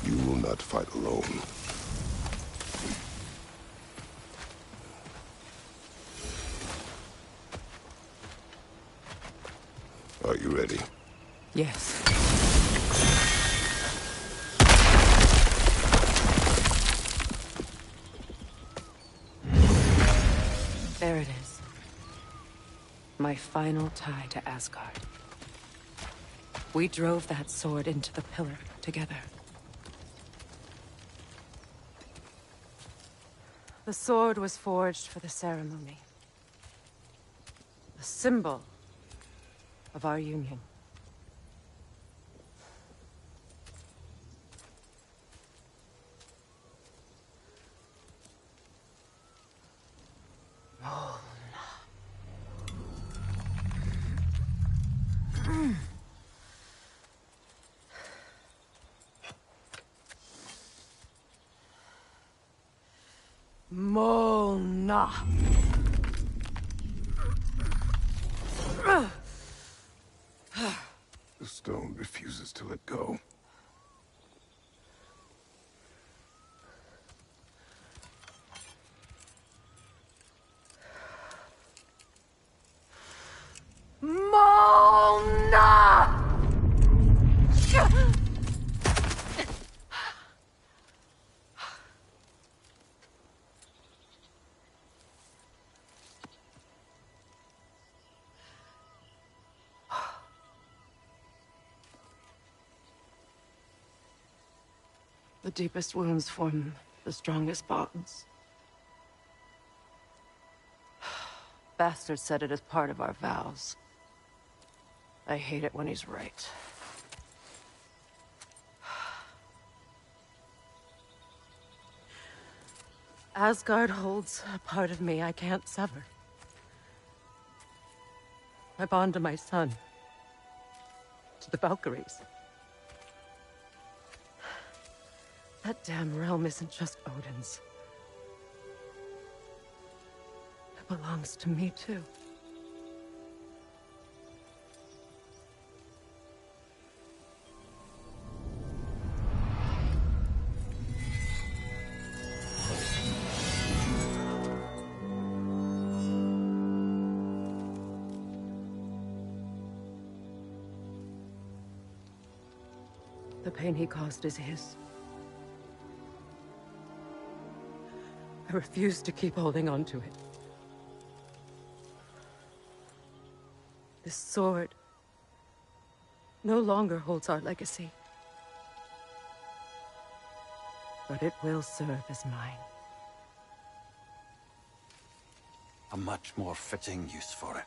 you will not fight alone. Are you ready? Yes. There it is. My final tie to Asgard. We drove that sword into the pillar together. The sword was forged for the ceremony. A symbol of our union. Mona. The stone refuses to let go. Mona! The deepest wounds form the strongest bonds. Bastard said it as part of our vows. I hate it when he's right. Asgard holds a part of me I can't sever. I bond to my son. To the Valkyries. That damn realm isn't just Odin's. It belongs to me, too. The pain he caused is his. I refuse to keep holding on to it. This sword no longer holds our legacy. But it will serve as mine. A much more fitting use for it.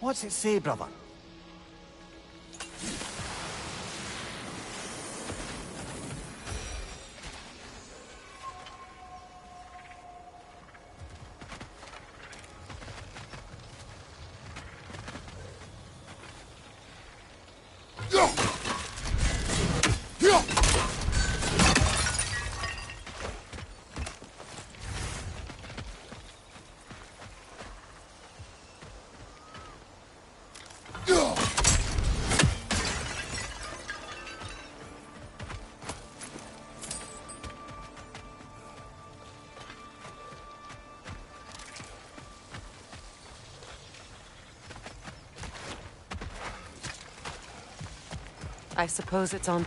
What's it say, brother? I suppose it's on...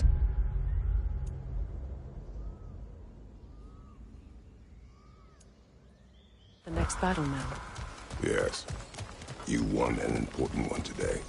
the next battle now. Yes. You won an important one today.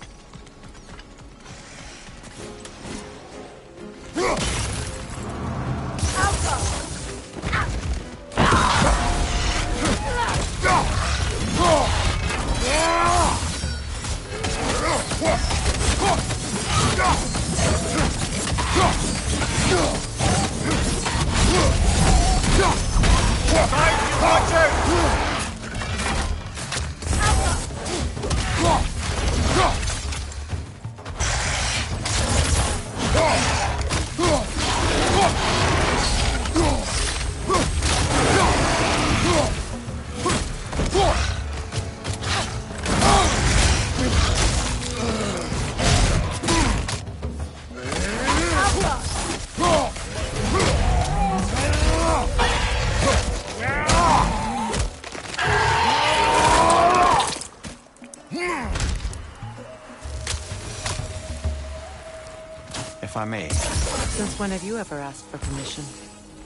If I may. Since when have you ever asked for permission?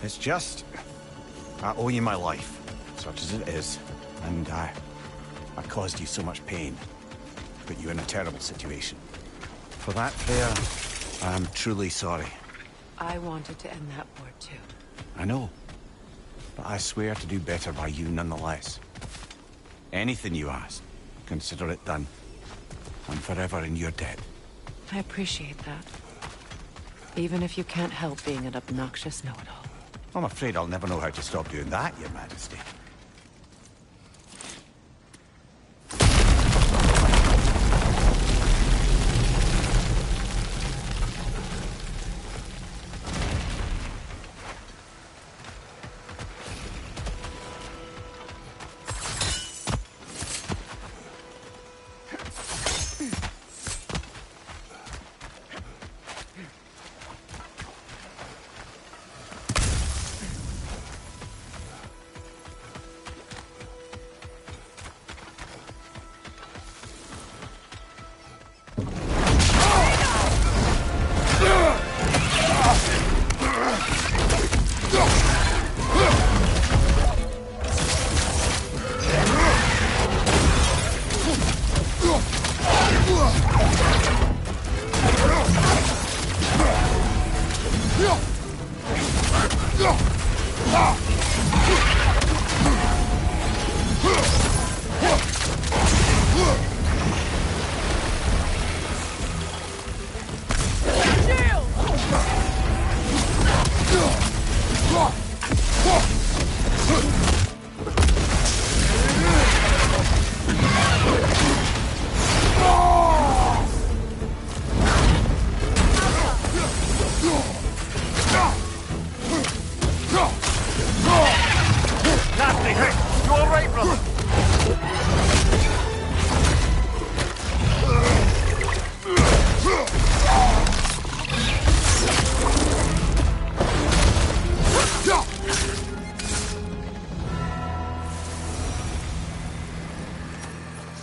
It's just... I owe you my life, such as it is. And I caused you so much pain. Put you in a terrible situation. For that, Freya, I'm truly sorry. I wanted to end that war too. I know. But I swear to do better by you nonetheless. Anything you ask, consider it done. I'm forever in your debt. I appreciate that. Even if you can't help being an obnoxious know-it-all. I'm afraid I'll never know how to stop doing that, Your Majesty.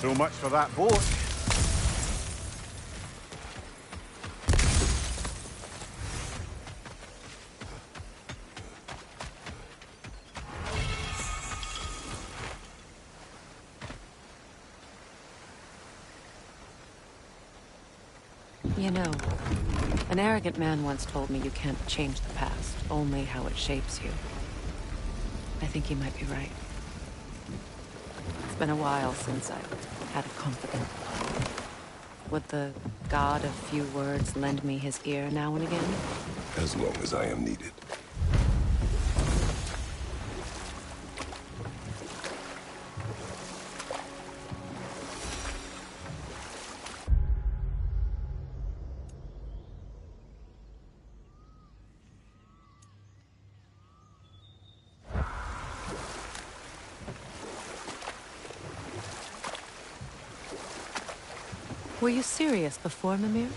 So much for that boat. You know, an arrogant man once told me you can't change the past, only how it shapes you. I think he might be right. It's been a while since I've had a confidant. Would the god of few words lend me his ear now and again? As long as I am needed. Were you serious before, Mimir?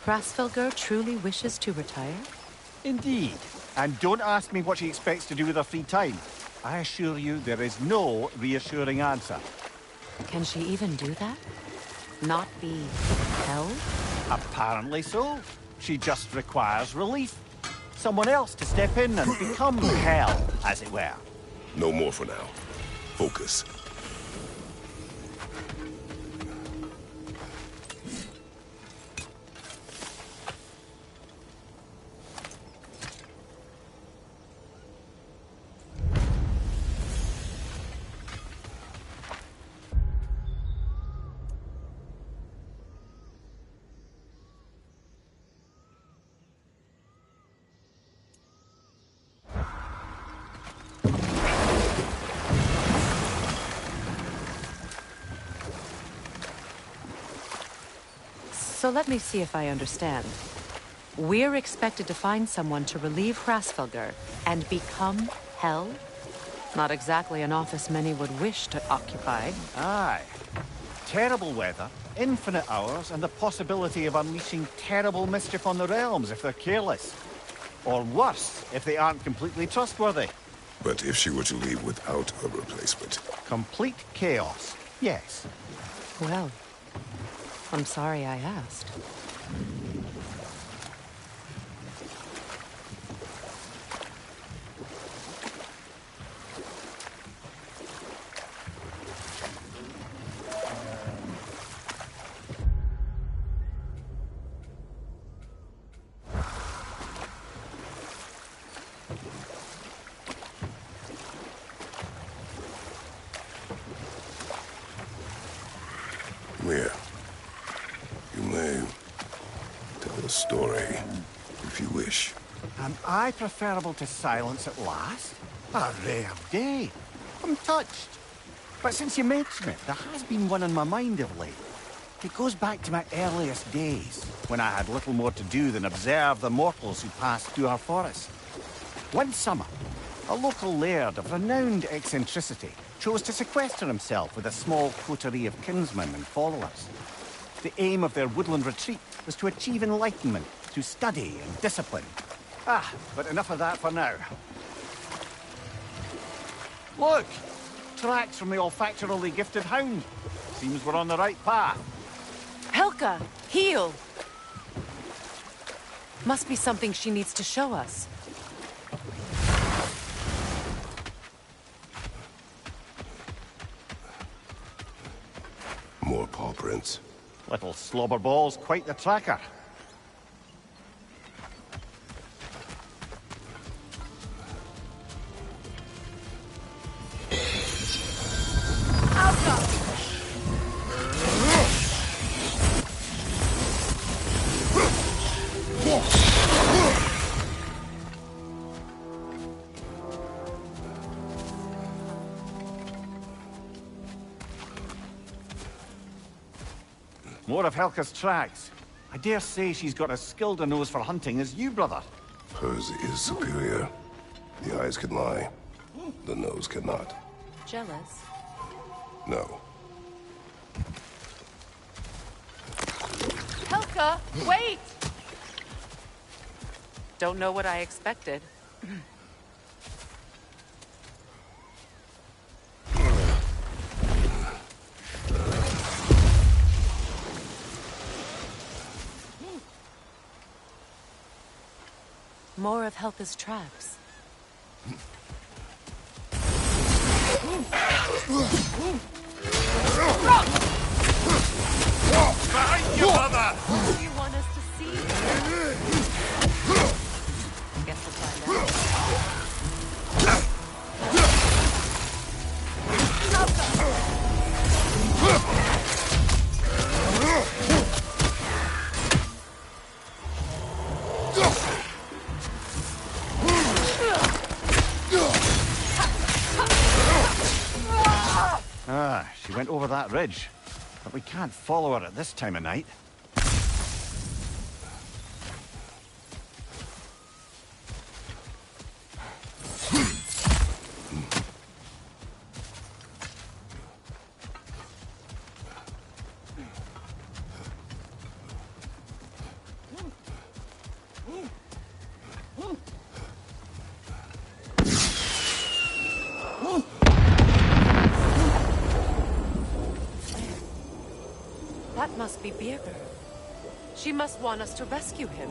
Hrasvelgur truly wishes to retire? Indeed. And don't ask me what she expects to do with her free time. I assure you there is no reassuring answer. Can she even do that? Not be held? Apparently so. She just requires relief. Someone else to step in and become hell, as it were. No more for now. Focus. So let me see if I understand. We're expected to find someone to relieve Hrasfelger and become Hell? Not exactly an office many would wish to occupy. Aye. Terrible weather, infinite hours, and the possibility of unleashing terrible mischief on the realms if they're careless. Or worse, if they aren't completely trustworthy. But if she were to leave without a replacement? Complete chaos, yes. Well, I'm sorry I asked. Guía, you may tell a story, if you wish. Am I preferable to silence at last? A rare day. I'm touched. But since you mention it, there has been one on my mind of late. It goes back to my earliest days, when I had little more to do than observe the mortals who passed through our forest. One summer, a local laird of renowned eccentricity chose to sequester himself with a small coterie of kinsmen and followers. The aim of their woodland retreat was to achieve enlightenment through study and discipline. But enough of that for now. Look! Tracks from the olfactorily gifted hound. Seems we're on the right path. Helka! Heal! Must be something she needs to show us. More paw prints. Little slobberballs, quite the tracker. More of Helka's tracks. I dare say she's got as skilled a nose for hunting as you, brother. Hers is superior. The eyes can lie. The nose cannot. Jealous? No. Helka, wait! Don't know what I expected. More of Helka's tracks. Behind you, mother! What do you want us to see? Guess we'll find She went over that ridge. But we can't follow her at this time of night. That must be Birger. She must want us to rescue him.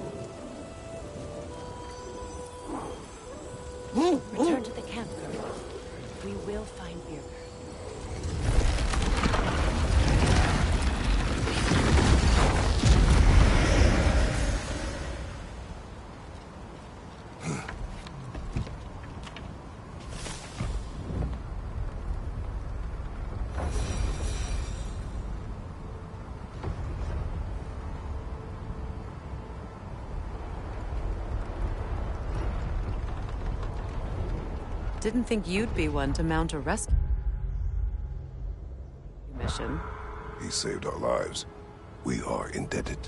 Return to the camp, girl. We will find Birger. Didn't think you'd be one to mount a rescue mission. He saved our lives. We are indebted.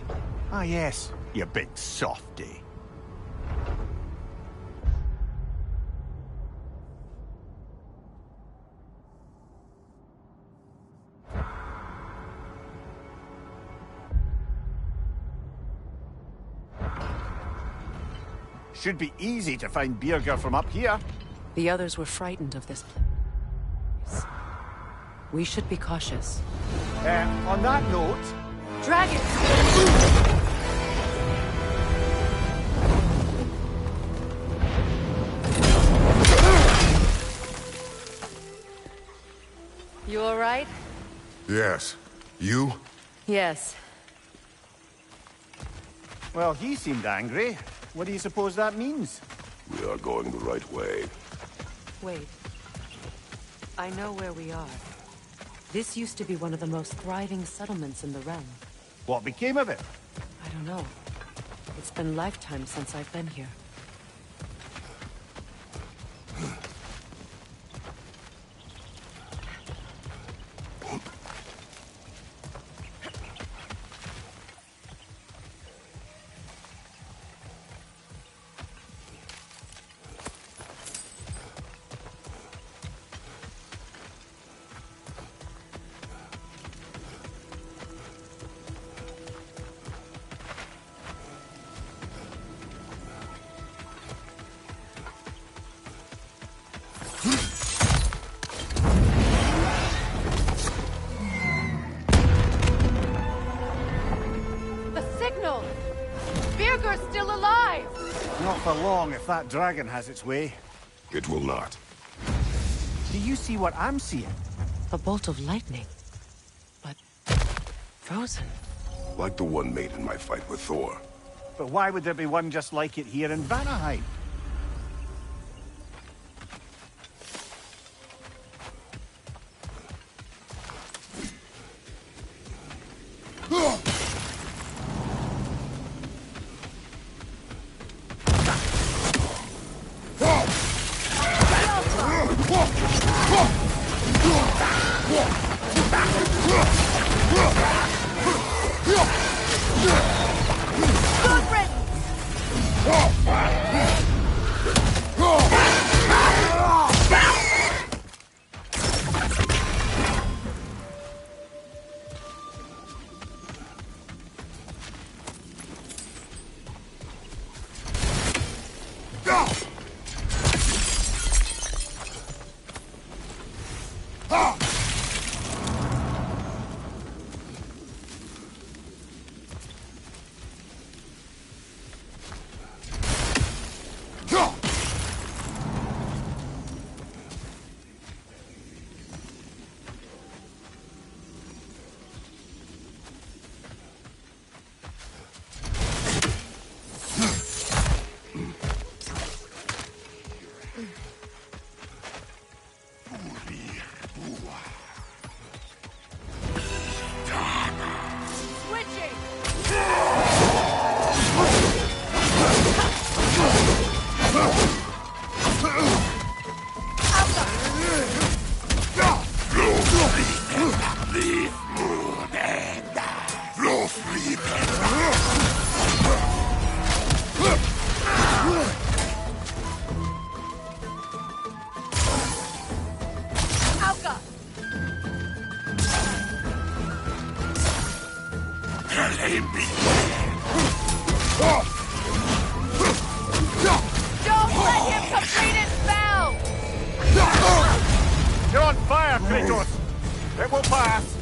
Ah, yes, you big softy. Should be easy to find Birger from up here. The others were frightened of this place. We should be cautious. On that note... Dragons! You all right? Yes. You? Yes. Well, he seemed angry. What do you suppose that means? We are going the right way. Wait. I know where we are. This used to be one of the most thriving settlements in the realm. What became of it? I don't know. It's been lifetimes since I've been here. Not for long if that dragon has its way. It will not. Do you see what I'm seeing? A bolt of lightning. But... frozen. Like the one made in my fight with Thor. But why would there be one just like it here in Vanaheim? You're on fire, Kratos! It will pass!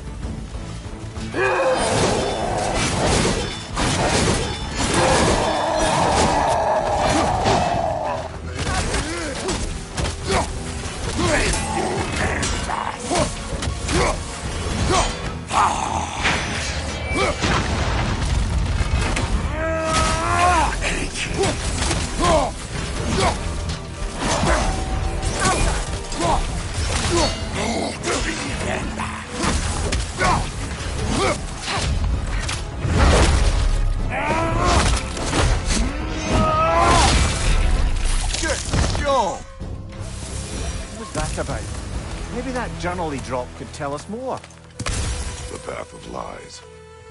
Journal he dropped could tell us more. The Path of Lies.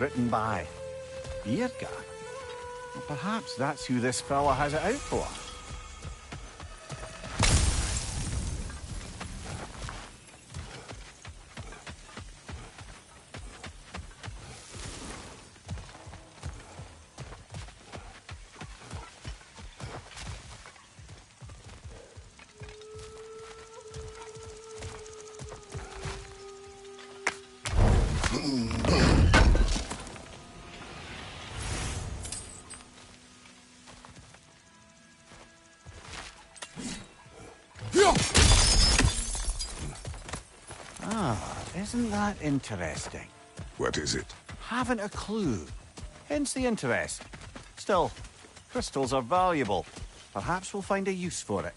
Written by Guía. Well, perhaps that's who this fella has it out for. Isn't that interesting? What is it? Haven't a clue. Hence the interest. Still, crystals are valuable. Perhaps we'll find a use for it.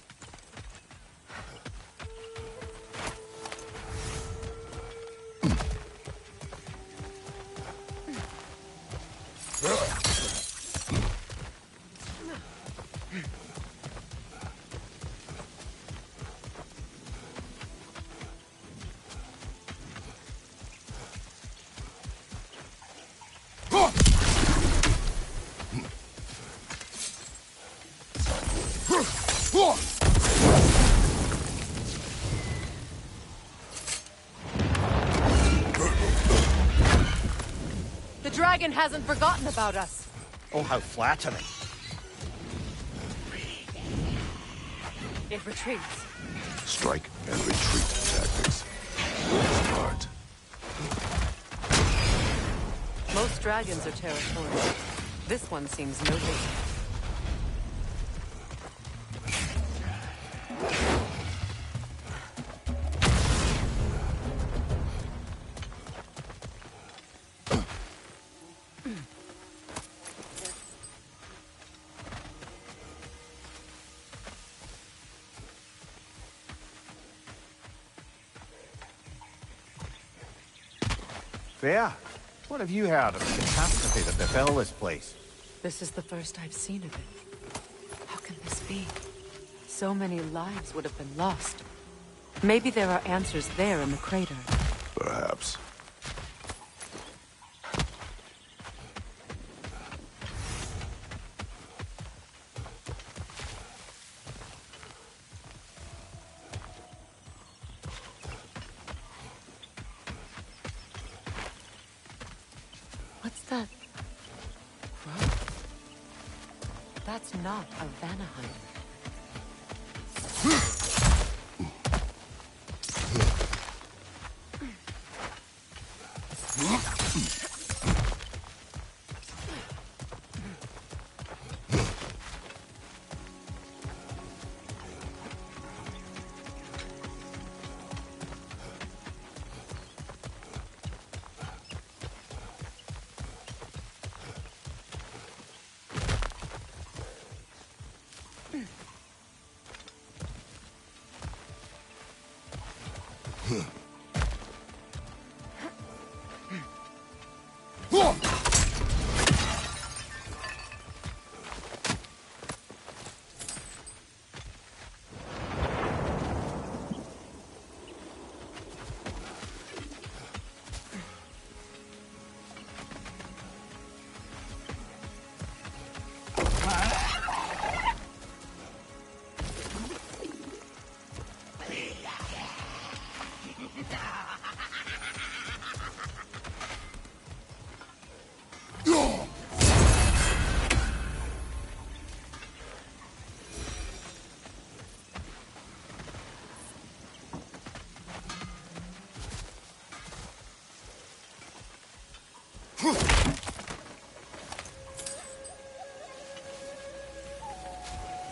The dragon hasn't forgotten about us. Oh, how flattering. It retreats. Strike and retreat tactics. Smart. Most dragons are territorial. This one seems no different. There. What have you heard of the catastrophe that befell this place? This is the first I've seen of it. How can this be? So many lives would have been lost. Maybe there are answers there in the crater. Perhaps. What's that? Crow? That's not a Vanaheim.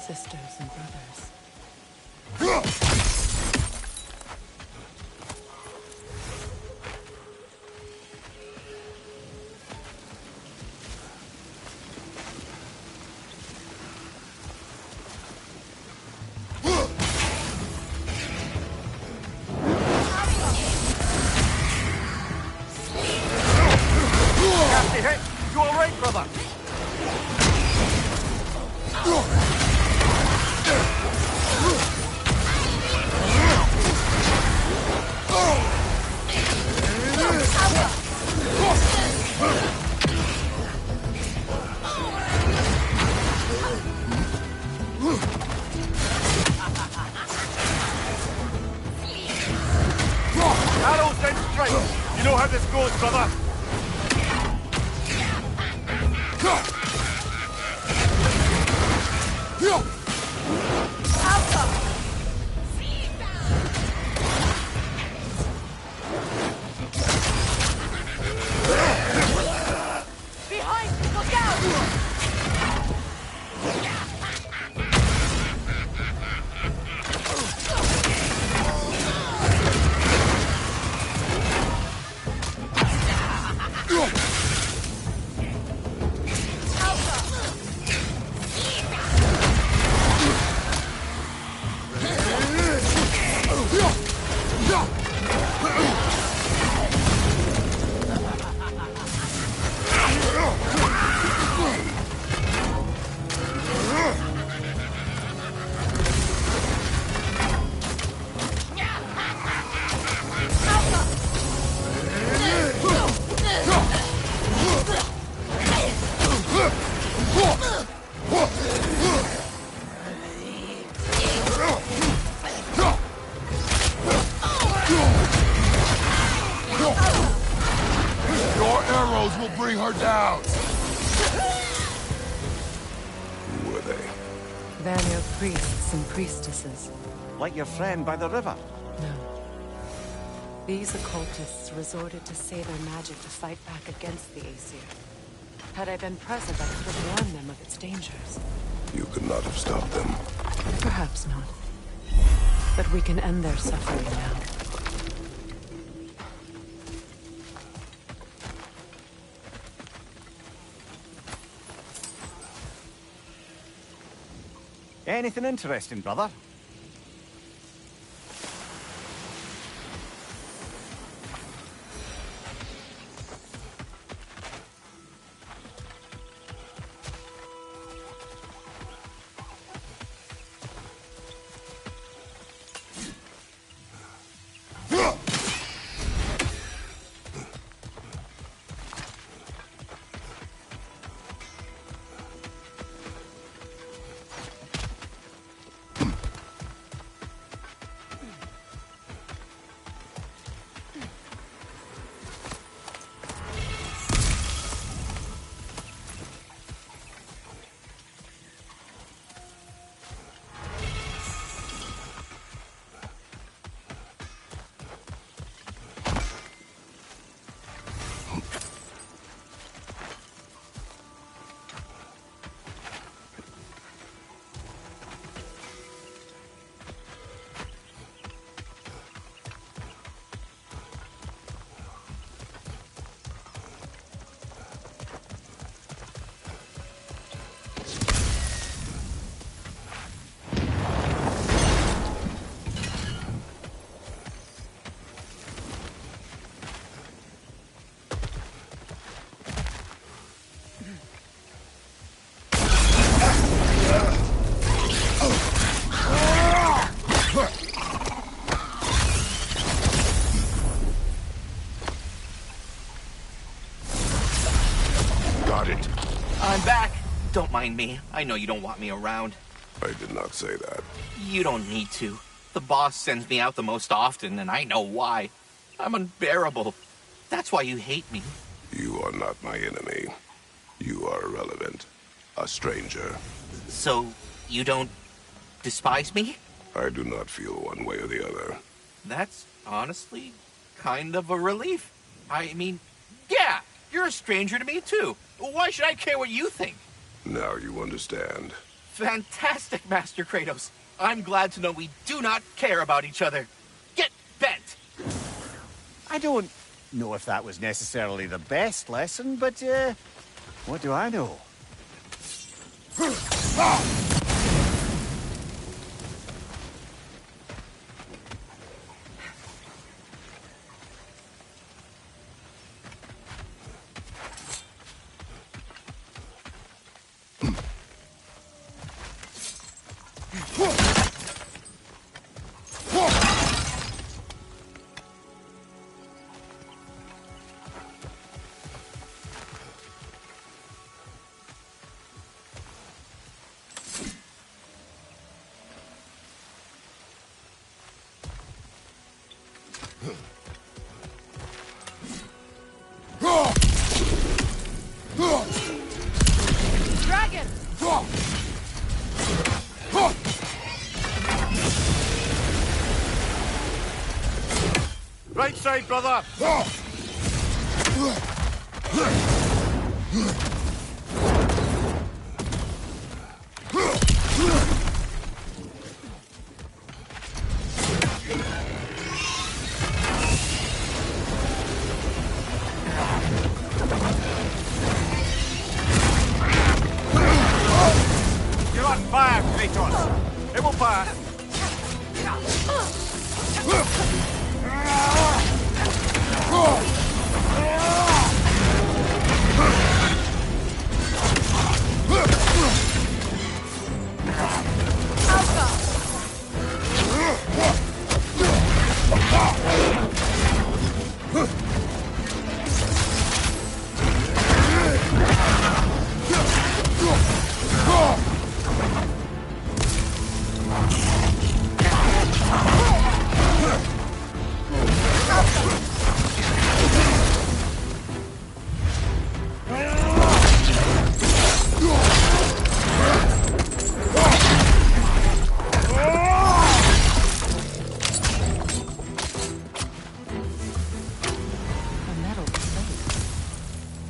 sisters and brothers. You all right, brother? Arrows and strike. You know how this goes, brother. Will bring her down. Who were they? Vanir priests and priestesses. Like your friend by the river. No. These occultists resorted to say their magic to fight back against the Aesir. Had I been present, I could have warned them of its dangers. You could not have stopped them. Perhaps not. But we can end their suffering now. Anything interesting, brother? I'm back. Don't mind me. I know you don't want me around. I did not say that. You don't need to. The boss sends me out the most often, and I know why. I'm unbearable. That's why you hate me. You are not my enemy. You are irrelevant. A stranger. So, you don't despise me? I do not feel one way or the other. That's honestly kind of a relief. I mean, yeah, you're a stranger to me too. Why should I care what you think? Now you understand. Fantastic, Master Kratos. I'm glad to know we do not care about each other. Get bent! I don't know if that was necessarily the best lesson, but, what do I know? Dragon! Right side, brother! You're on fire, Kratos! It will pass!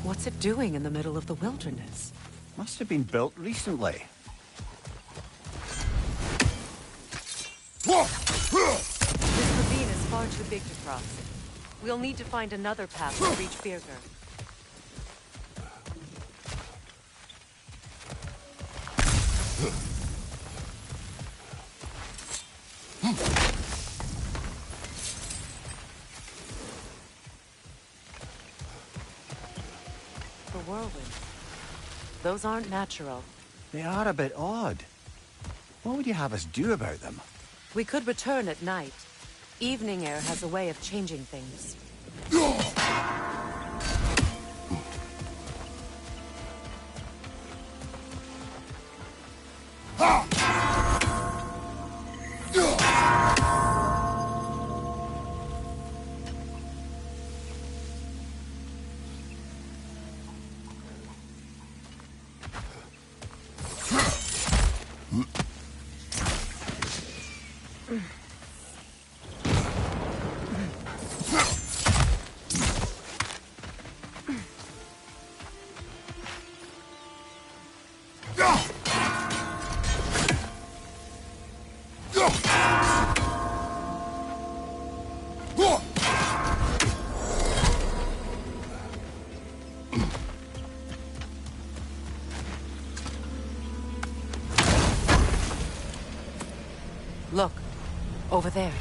What's it doing in the middle of the wilderness? Must have been built recently. This ravine is far too big to cross. We'll need to find another path to reach Birger. The whirlwind. Those aren't natural. They are a bit odd. What would you have us do about them? We could return at night. Evening air has a way of changing things. Look, over there.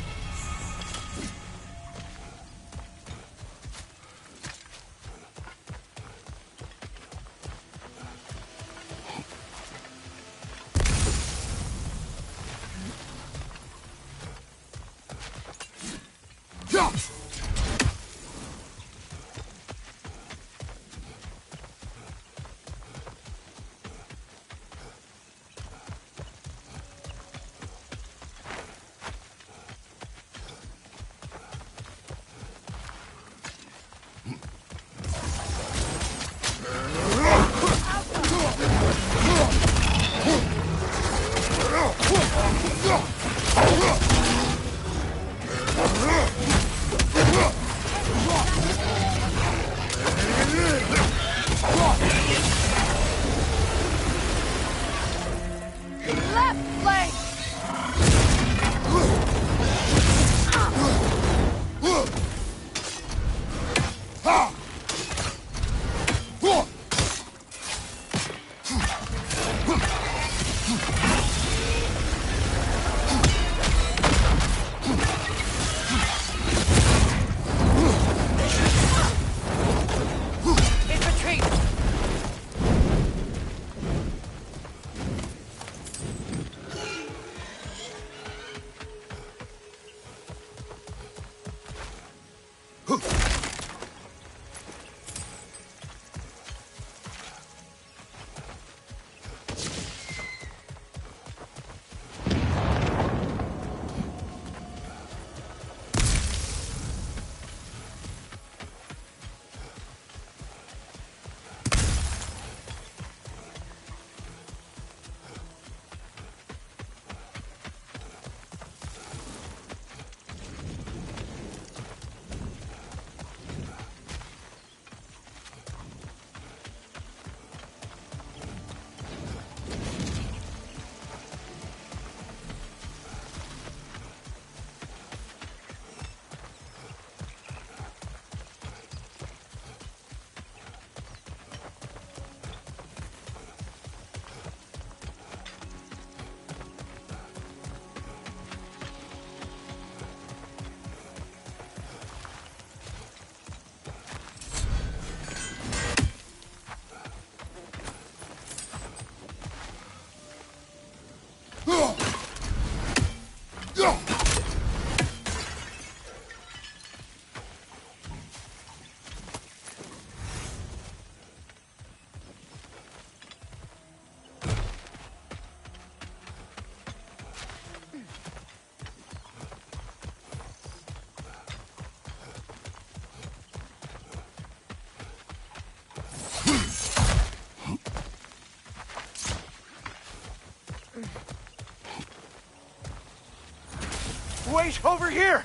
Wait, over here!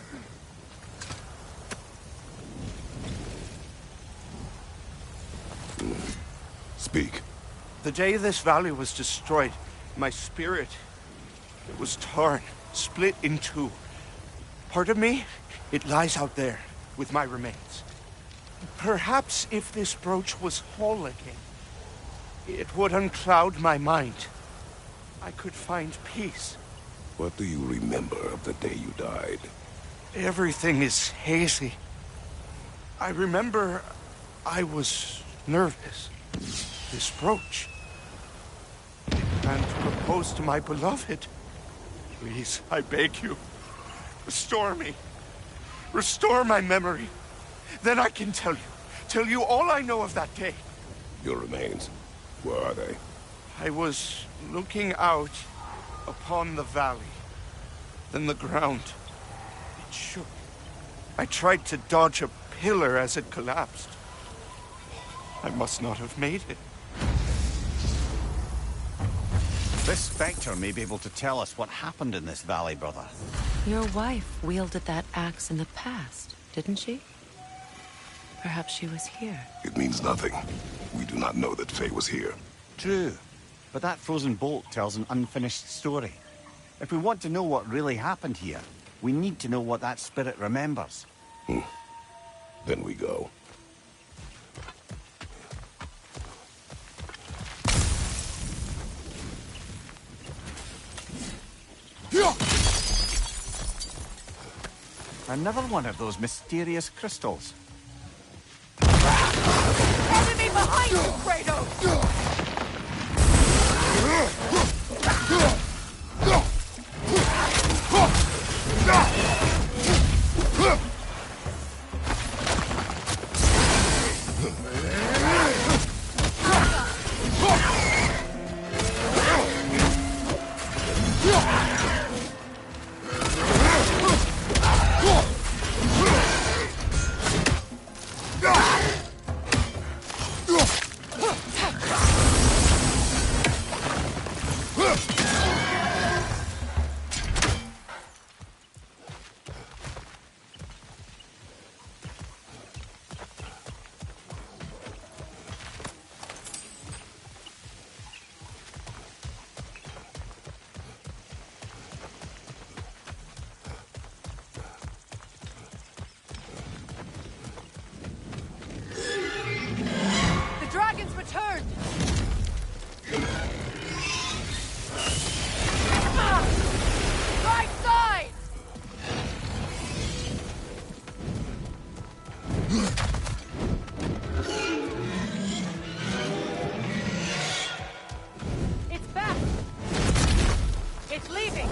Speak. The day this valley was destroyed, my spirit, it was torn, split in two. Part of me, it lies out there with my remains. Perhaps if this brooch was whole again, it would uncloud my mind. I could find peace. What do you remember of the day you died? Everything is hazy. I remember I was nervous. This brooch. And proposed to my beloved. Please, I beg you, restore me. Restore my memory. Then I can tell you all I know of that day. Your remains, where are they? I was looking out upon the valley. Then the ground, it shook. I tried to dodge a pillar as it collapsed. I must not have made it. This Spectre may be able to tell us what happened in this valley, brother. Your wife wielded that axe in the past, didn't she? Perhaps she was here. It means nothing. We do not know that Faye was here. True, but that frozen bolt tells an unfinished story. If we want to know what really happened here, we need to know what that spirit remembers. Then we go. Another one of those mysterious crystals. Enemy behind you, Kratos! It's back! It's leaving!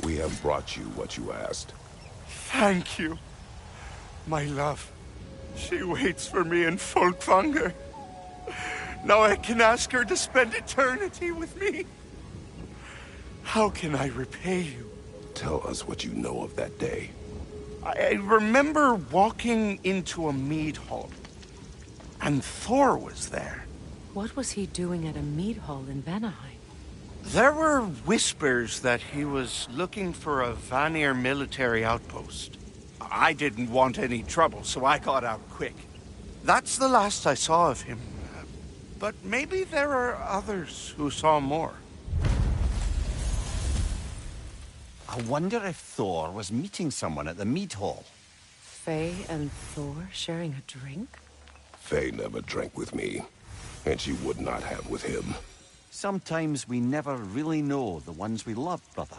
We have brought you what you asked. Thank you, my love. She waits for me in Folkvanger. Now I can ask her to spend eternity with me. How can I repay you? Tell us what you know of that day. I remember walking into a mead hall, and Thor was there. What was he doing at a mead hall in Vanaheim? There were whispers that he was looking for a Vanir military outpost. I didn't want any trouble, so I got out quick. That's the last I saw of him. But maybe there are others who saw more. I wonder if Thor was meeting someone at the mead hall. Faye and Thor sharing a drink? Faye never drank with me, and she would not have with him. Sometimes we never really know the ones we love, brother.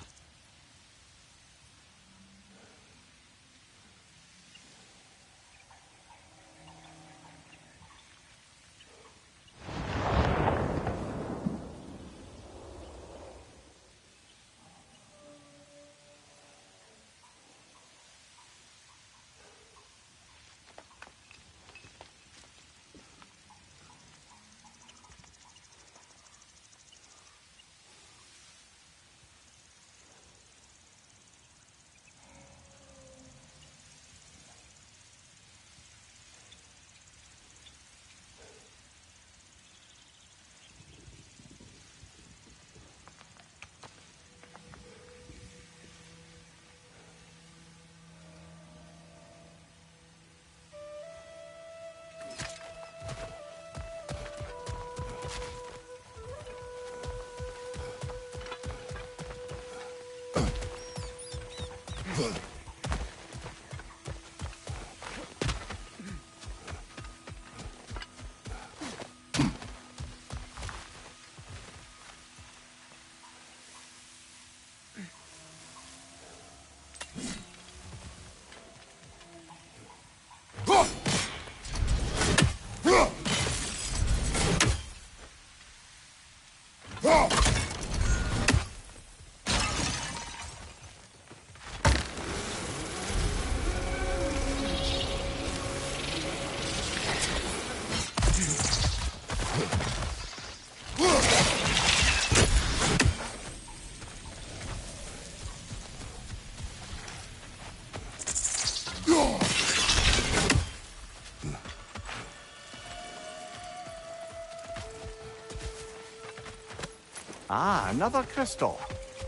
Ah, another crystal.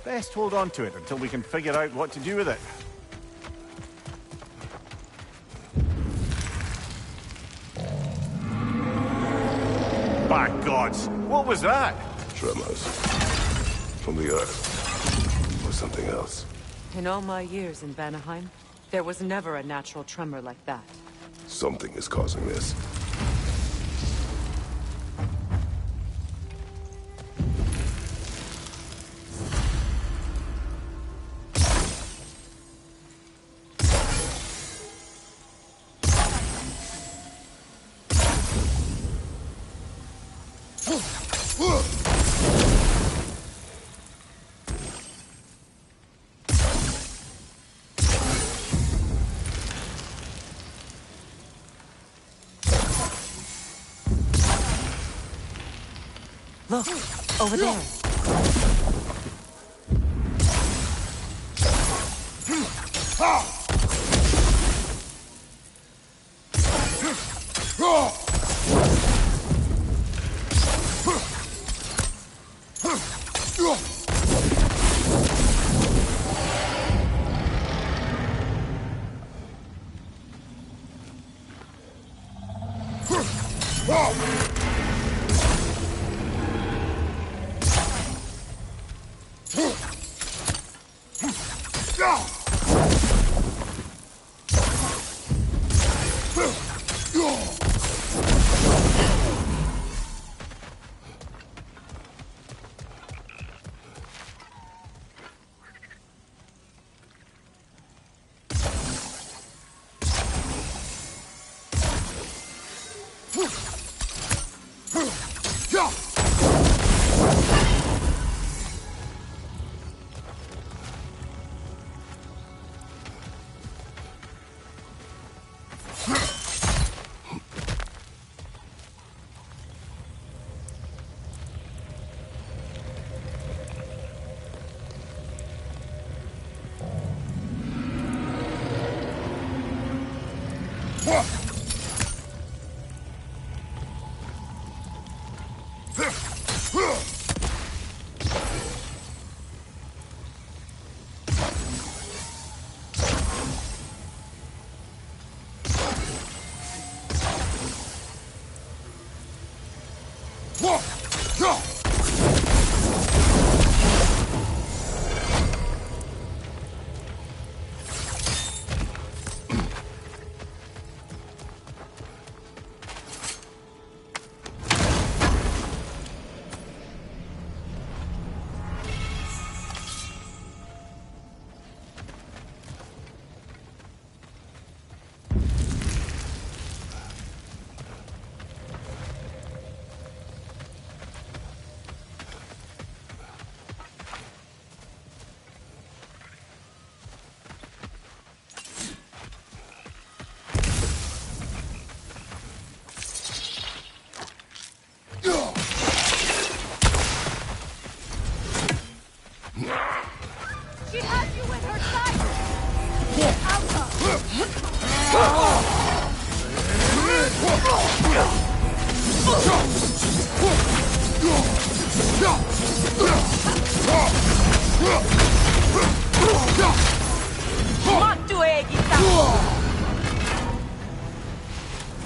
Best hold on to it until we can figure out what to do with it. By gods, what was that? Tremors. From the earth. Or something else. In all my years in Vanaheim, there was never a natural tremor like that. Something is causing this. Look, over there.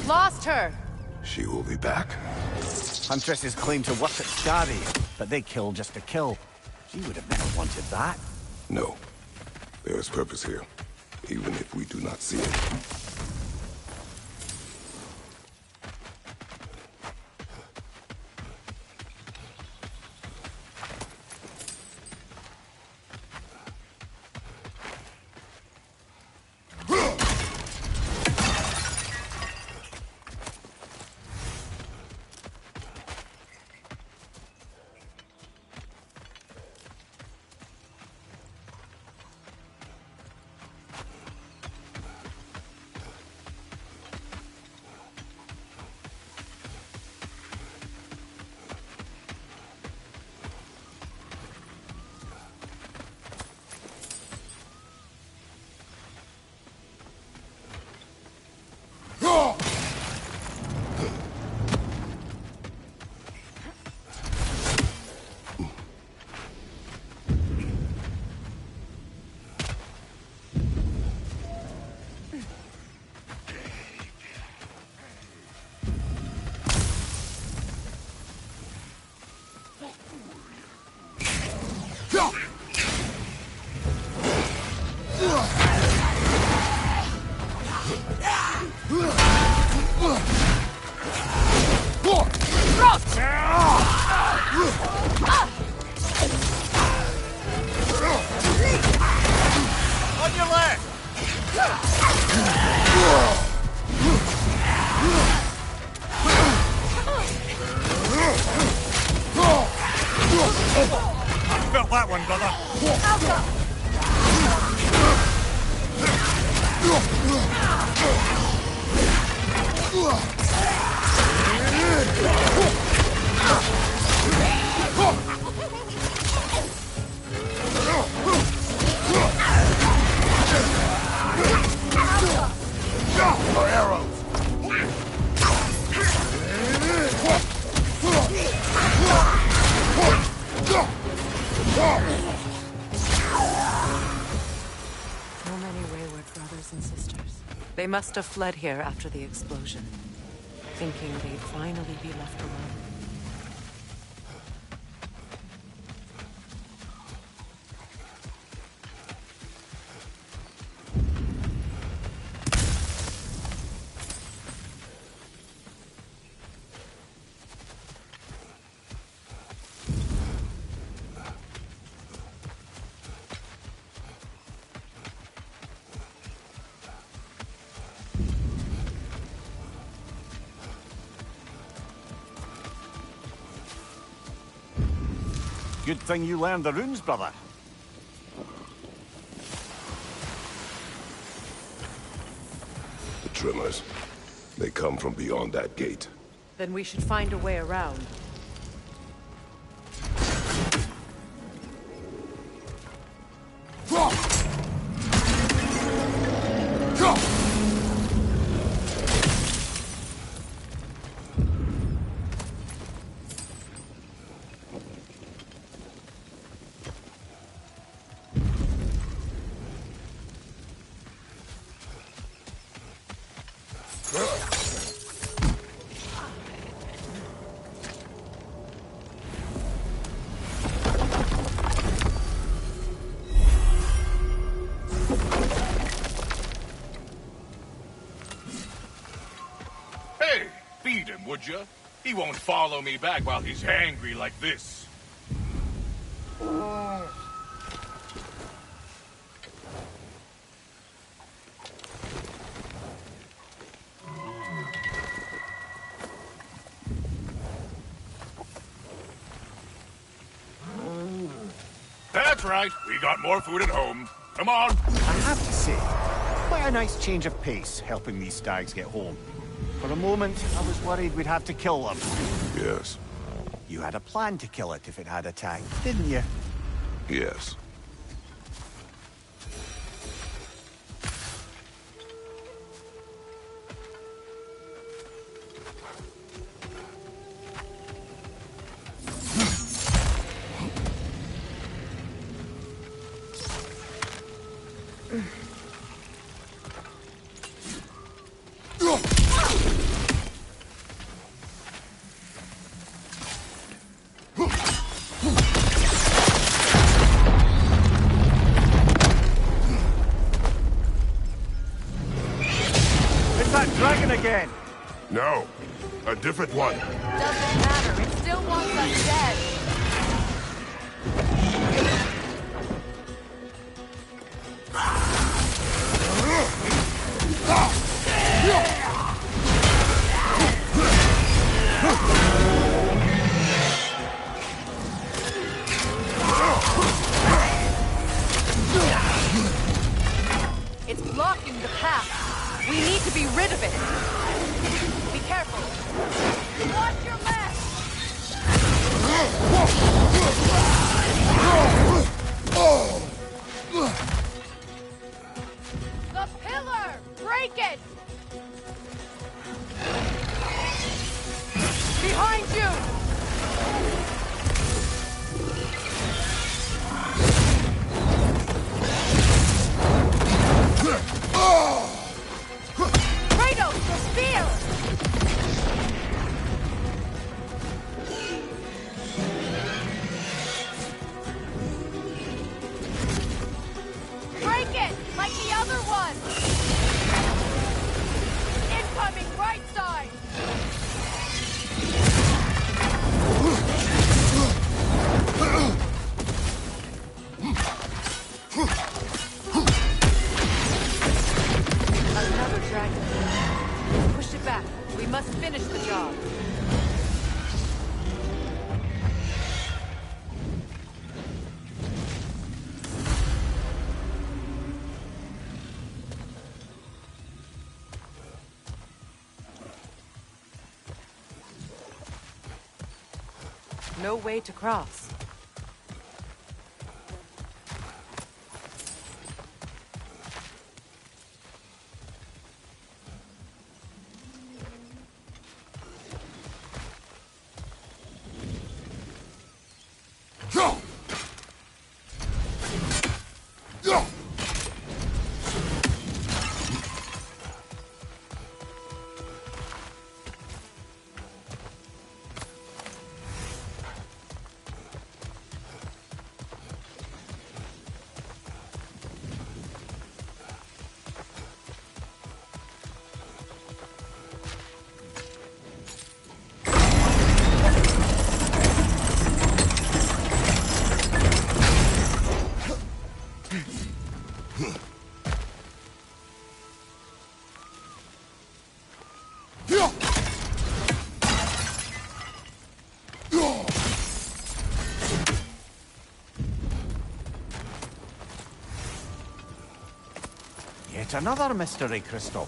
Lost her. She will be back. Huntresses claim to work at Scary, but they kill just to kill. She would have never wanted that. No. There is purpose here, even if we do not see it. Felt that one, brother. Arrows! So many wayward brothers and sisters. They must have fled here after the explosion, thinking they'd finally be left alone. Good thing you learned the runes, brother. The tremors. They come from beyond that gate. Then we should find a way around. Feed him, would you? He won't follow me back while he's angry like this. That's right. We got more food at home. Come on. I have to say, quite a nice change of pace helping these stags get home. For a moment, I was worried we'd have to kill them. Yes. You had a plan to kill it if it had attacked, didn't you? Yes. Again. No, a different one. Doesn't matter. It still wants us dead. It's blocking the path. We need to be rid of it. Be careful. Watch your left. The pillar! Break it! Behind you! No way to cross. Yet another mystery crystal.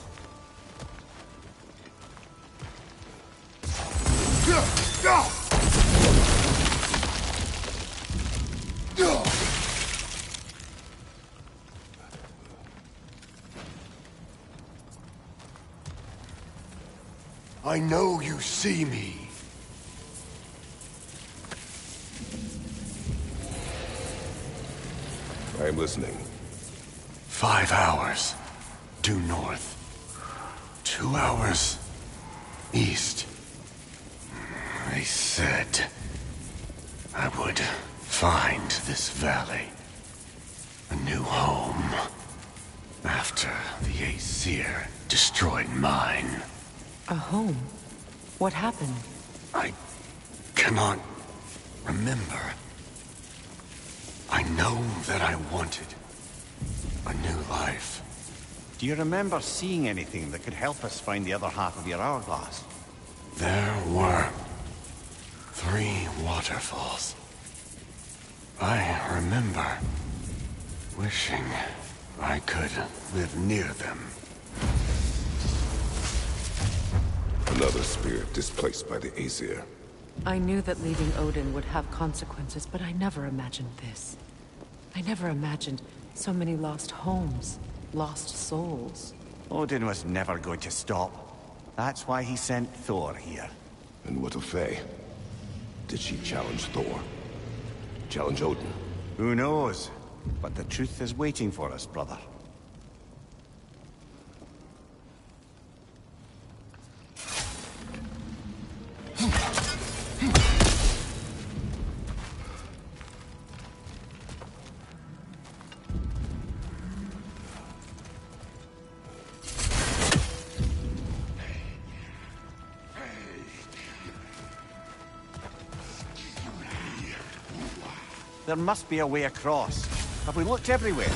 I know you see me. I am listening. 5 hours due north. 2 hours east. I said I would find this valley a new home after the Aesir destroyed mine. A home? What happened? I cannot remember. I know that I wanted a new life. Do you remember seeing anything that could help us find the other half of your hourglass? There were 3 waterfalls. I remember wishing I could live near them. Another spirit displaced by the Aesir. I knew that leaving Odin would have consequences, but I never imagined this. I never imagined so many lost homes, lost souls. Odin was never going to stop. That's why he sent Thor here. And what of Faye? Did she challenge Thor? Challenge Odin? Who knows? But the truth is waiting for us, brother. There must be a way across. Have we looked everywhere?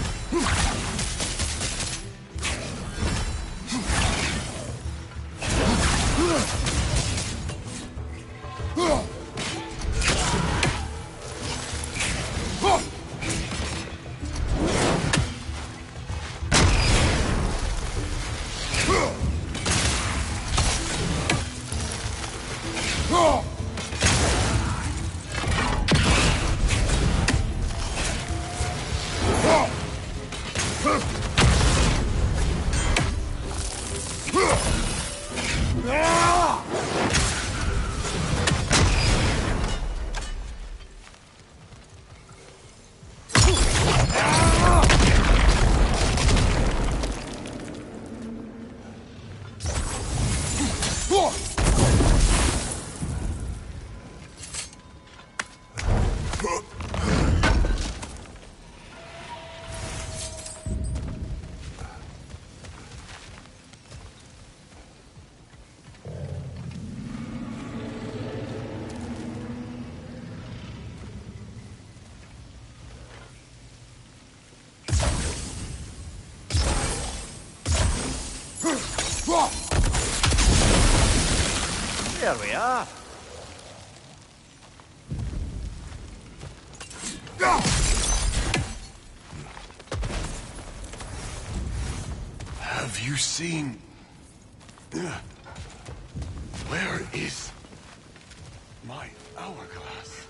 There we are. Have you seen... Where is my hourglass?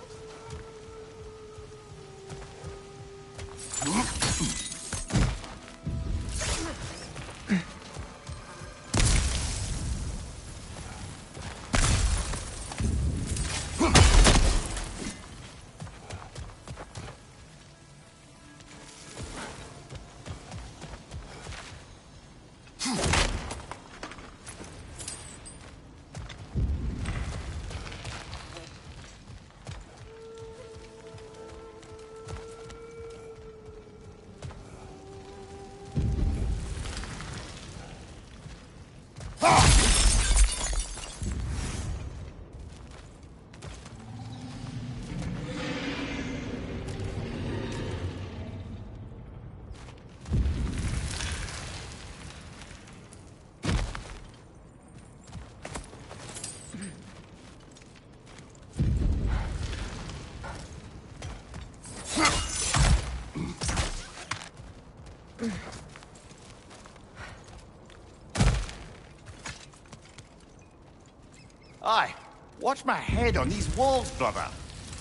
Aye. Watch my head on these walls, brother.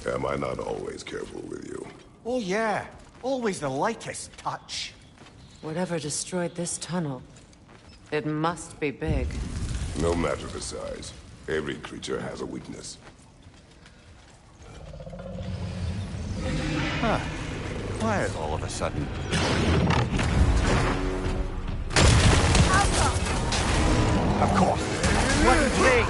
Am I not always careful with you? Oh, yeah. Always the lightest touch. Whatever destroyed this tunnel, it must be big. No matter the size, every creature has a weakness. Huh. Quiet all of a sudden. Of course. What play?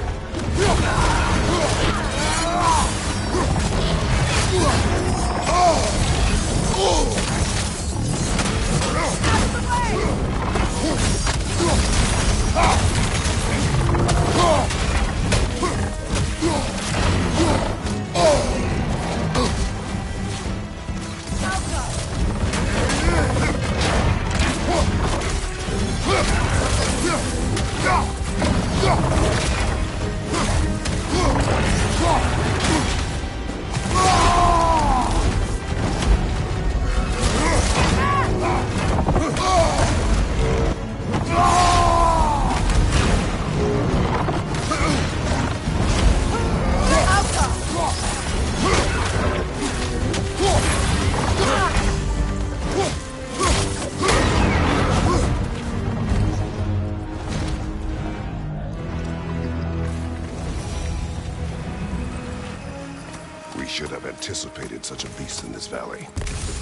Should have anticipated such a beast in this valley.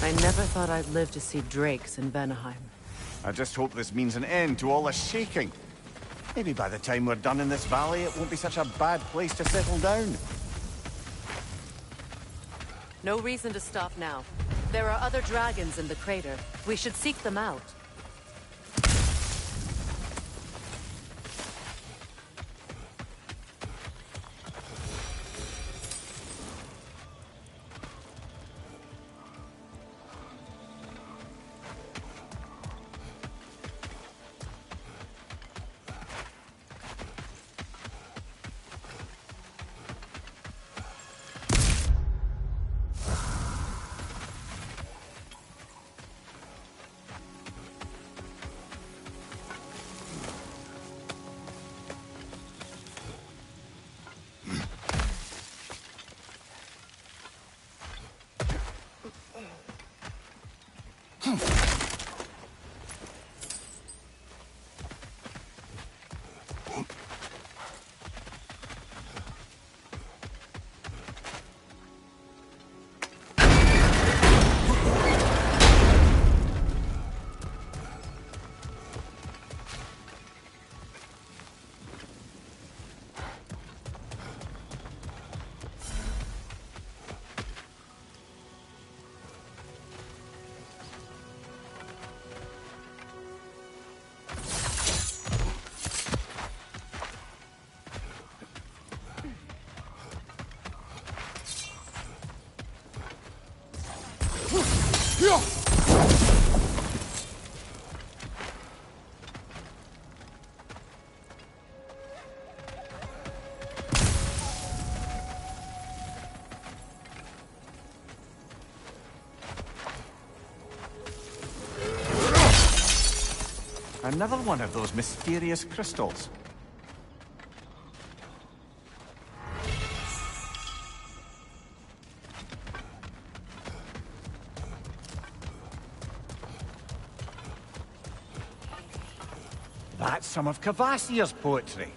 I never thought I'd live to see drakes in Vanaheim. I just hope this means an end to all this shaking. Maybe by the time we're done in this valley, it won't be such a bad place to settle down. No reason to stop now. There are other dragons in the crater. We should seek them out. Another one of those mysterious crystals. That's some of Kvasir's poetry.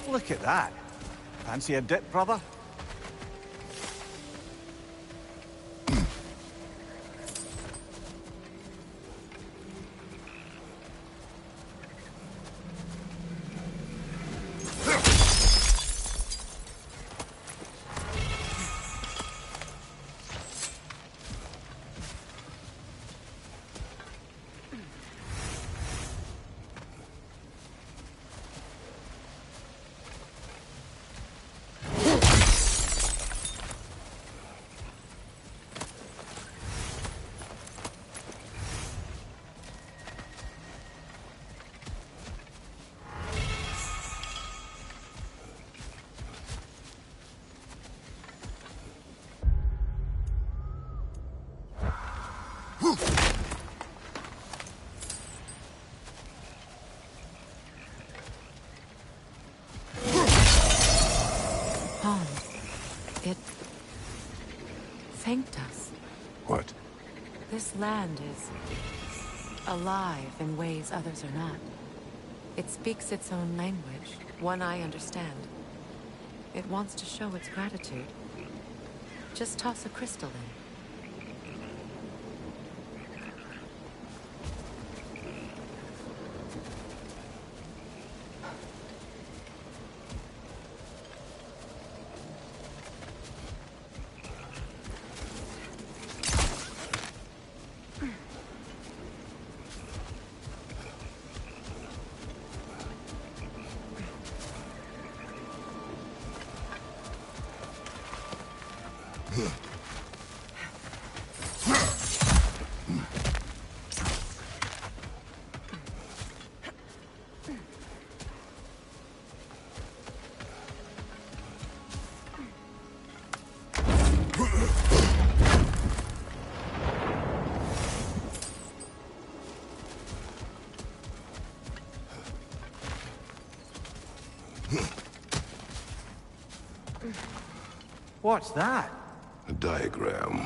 Look at that. Fancy a dip, brother? It thanked us. What? This land is alive in ways others are not. It speaks its own language, one I understand. It wants to show its gratitude. Just toss a crystal in. What's that? A diagram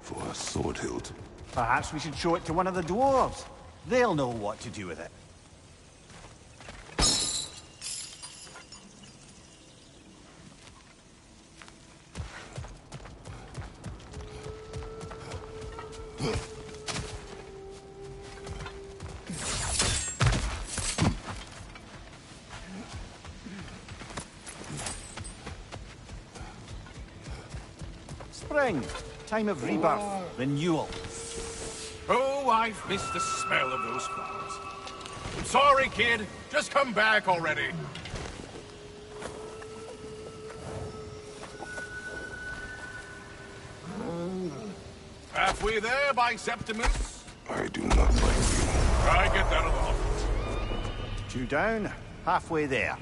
for a sword hilt. Perhaps we should show it to one of the dwarves. They'll know what to do with it. Spring, time of rebirth, renewal. Oh, I've missed the smell of those flowers. I'm sorry, kid. Just come back already. Halfway there by Septimus. I do not like you. I get that a lot. 2 down, halfway there.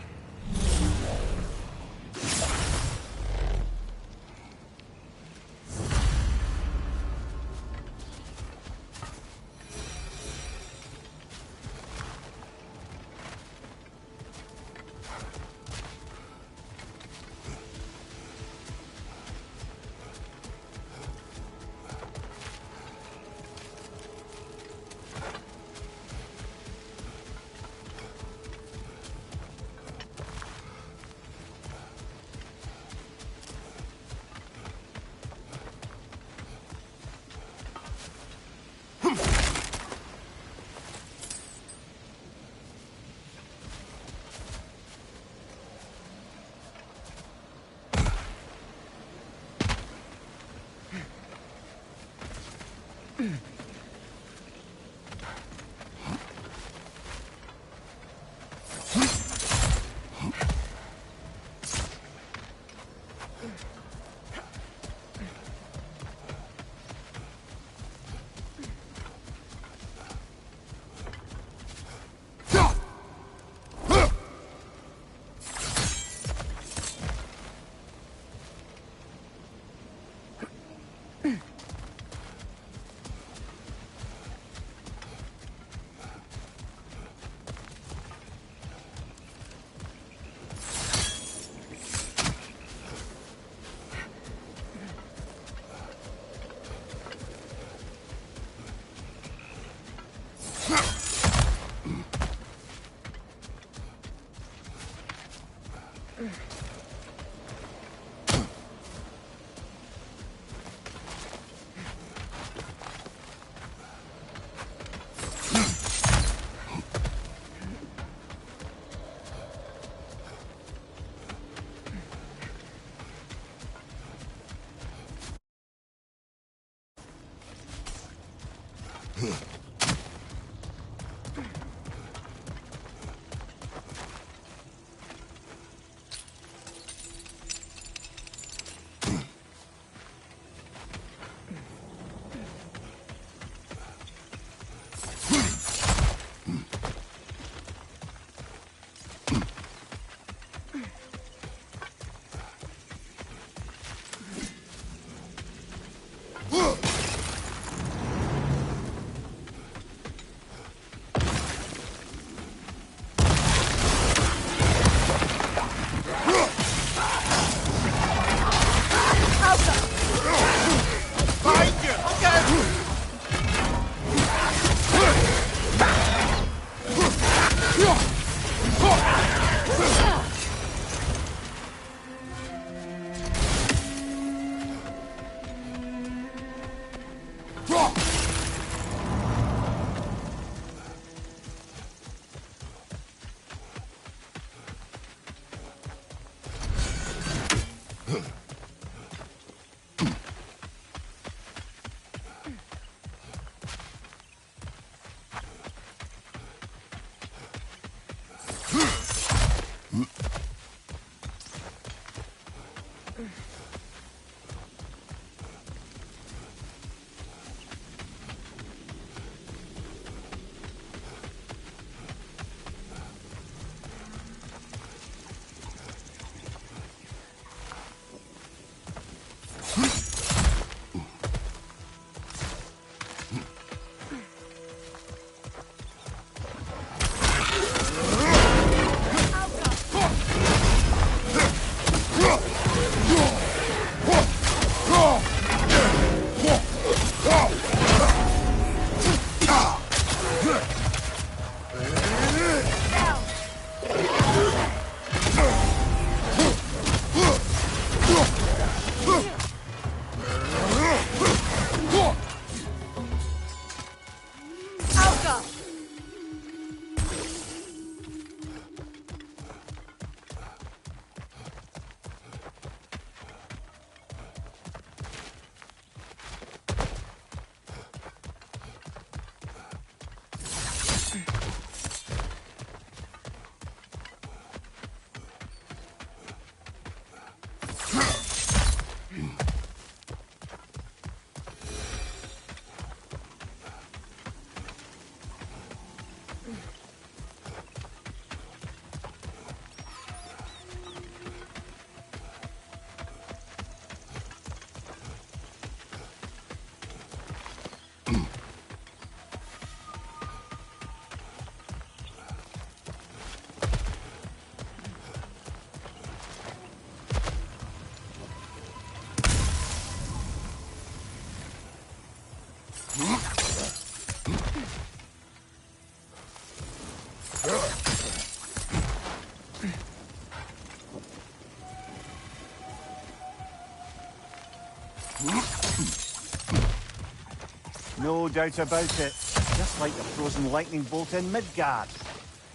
No doubt about it. Just like a frozen lightning bolt in Midgard.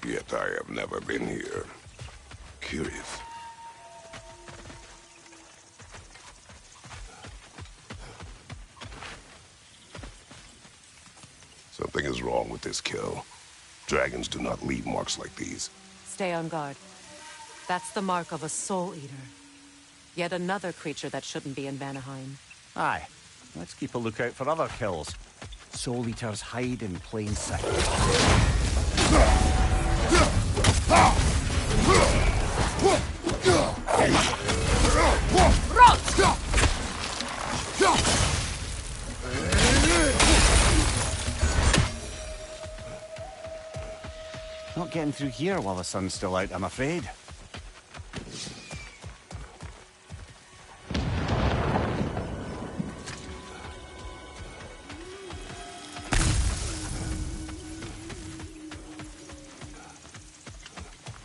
Yet I have never been here. Curious. Something is wrong with this kill. Dragons do not leave marks like these. Stay on guard. That's the mark of a soul eater. Yet another creature that shouldn't be in Vanaheim. Aye. Let's keep a lookout for other kills. Soul eaters hide in plain sight. Not getting through here while the sun's still out, I'm afraid.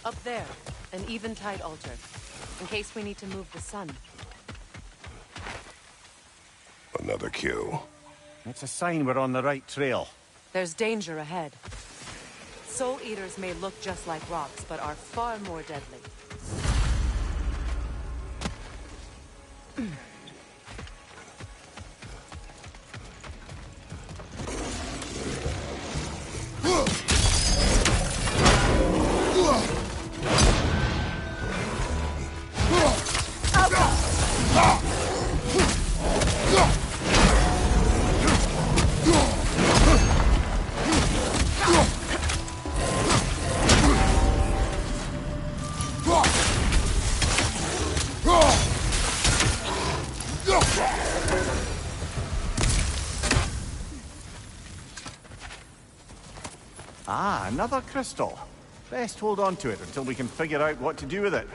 Up there, an eventide altar. In case we need to move the sun. Another kill. It's a sign we're on the right trail. There's danger ahead. Soul Eaters may look just like rocks, but are far more deadly. Ah, another crystal. Best hold on to it until we can figure out what to do with it.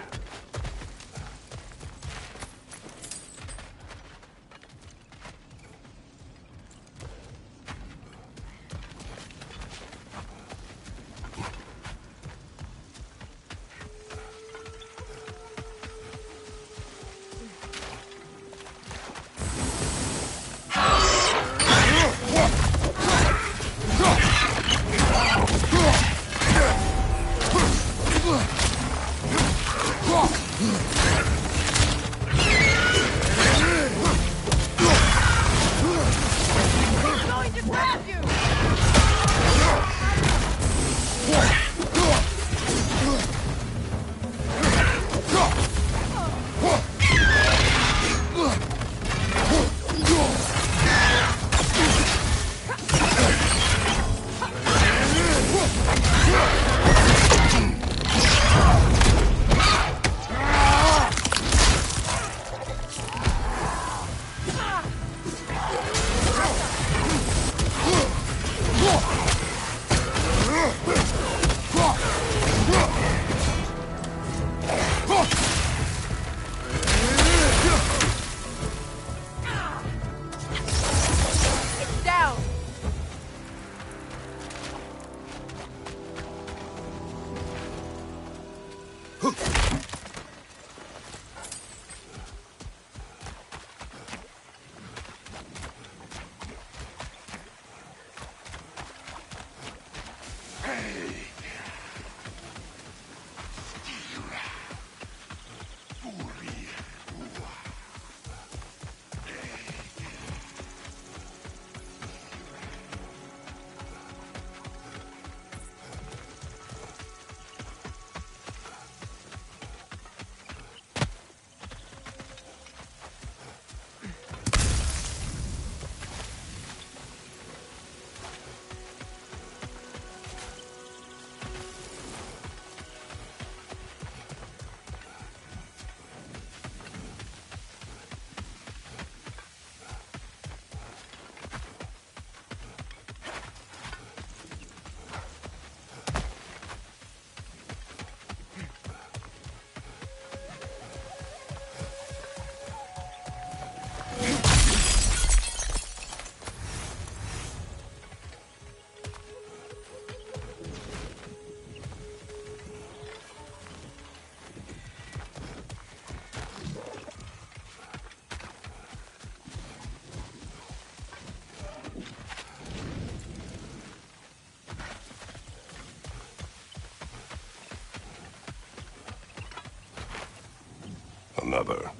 Another.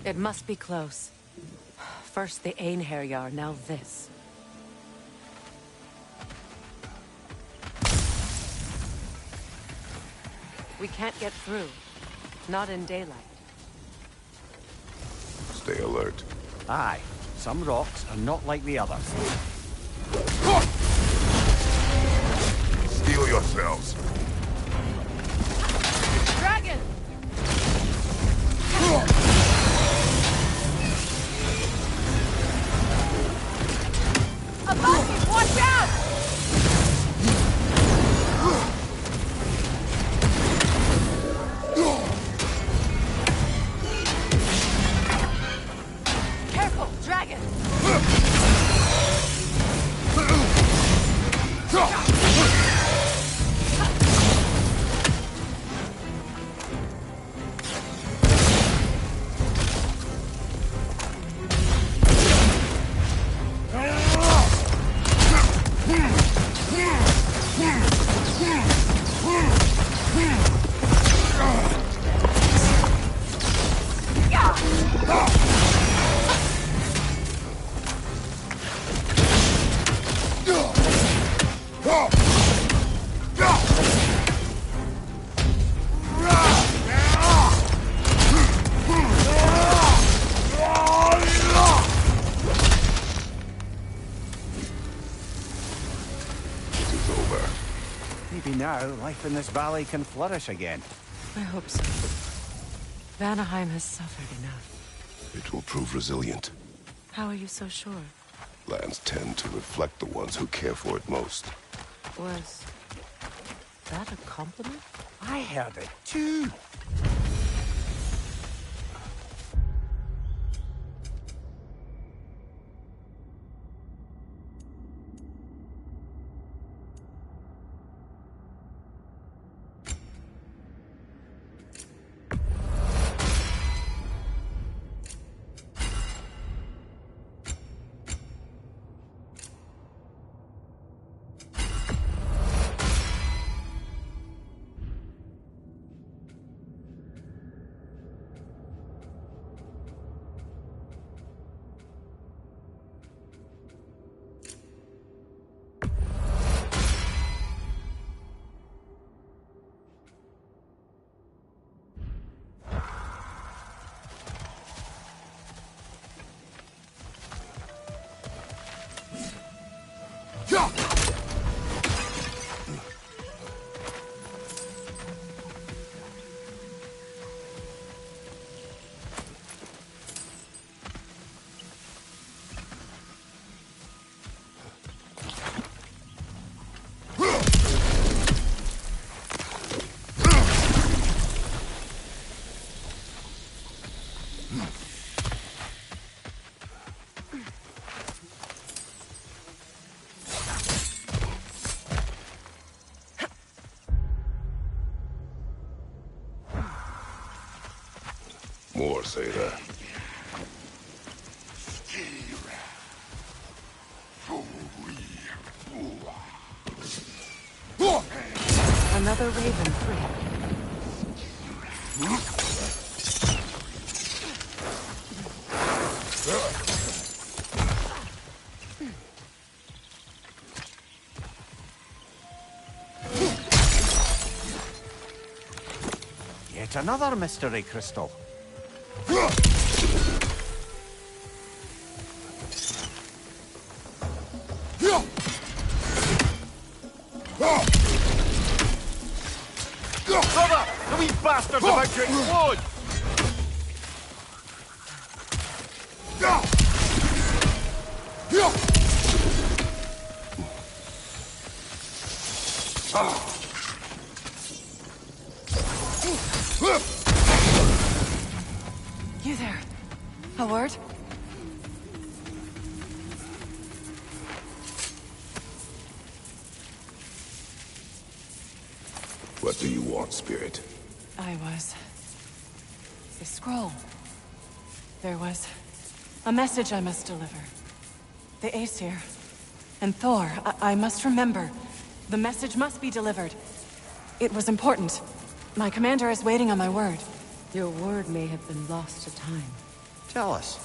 It must be close. First the Einherjar, now this. We can't get through. Not in daylight. Stay alert. Aye, some rocks are not like the others. Steel yourselves. Dragon! Above you! Watch out! Careful, dragon! now, life in this valley can flourish again. I hope so. Vanaheim has suffered enough. It will prove resilient. How are you so sure? Lands tend to reflect the ones who care for it most. Was that a compliment? I heard it too. More say that. Another raven free. Yet another mystery crystal. Brother! The wee bastard's about to explode! You there? A word? What do you want, Spirit? I was... a scroll. There was a message I must deliver. The Aesir and Thor, I must remember. The message must be delivered. It was important. My commander is waiting on my word. Your word may have been lost to time. Tell us,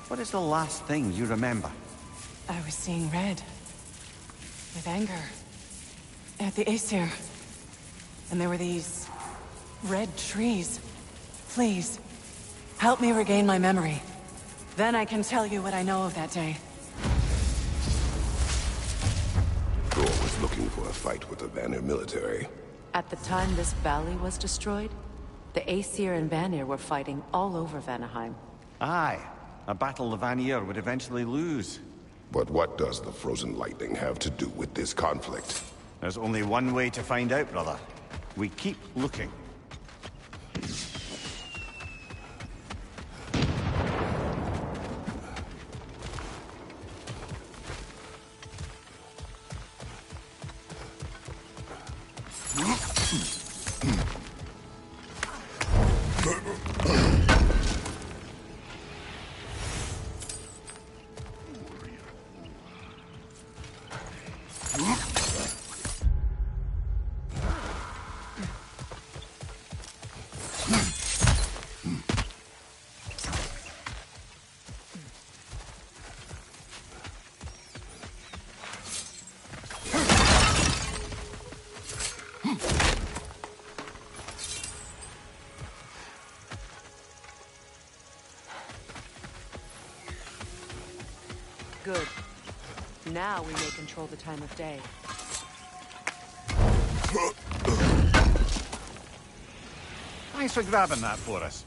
what is the last thing you remember? I was seeing red. With anger. At the Aesir. And there were these... red trees. Please, help me regain my memory. Then I can tell you what I know of that day. Thor was looking for a fight with the Vanir military. At the time this valley was destroyed, the Aesir and Vanir were fighting all over Vanaheim. Aye, a battle the Vanir would eventually lose. But what does the frozen lightning have to do with this conflict? There's only one way to find out, brother. We keep looking. Good. Now we may control the time of day. Thanks for grabbing that for us.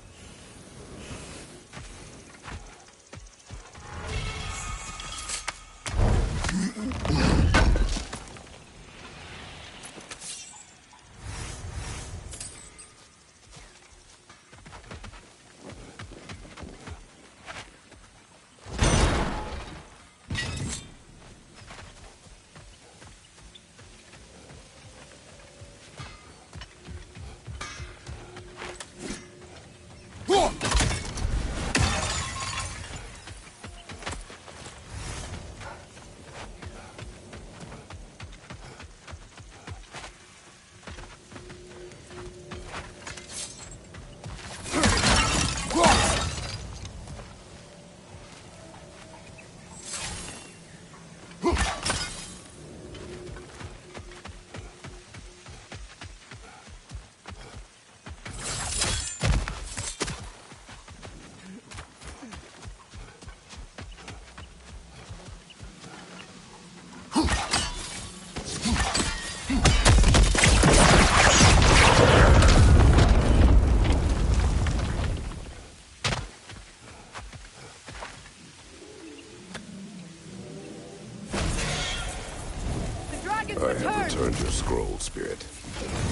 I have returned your scroll, Spirit.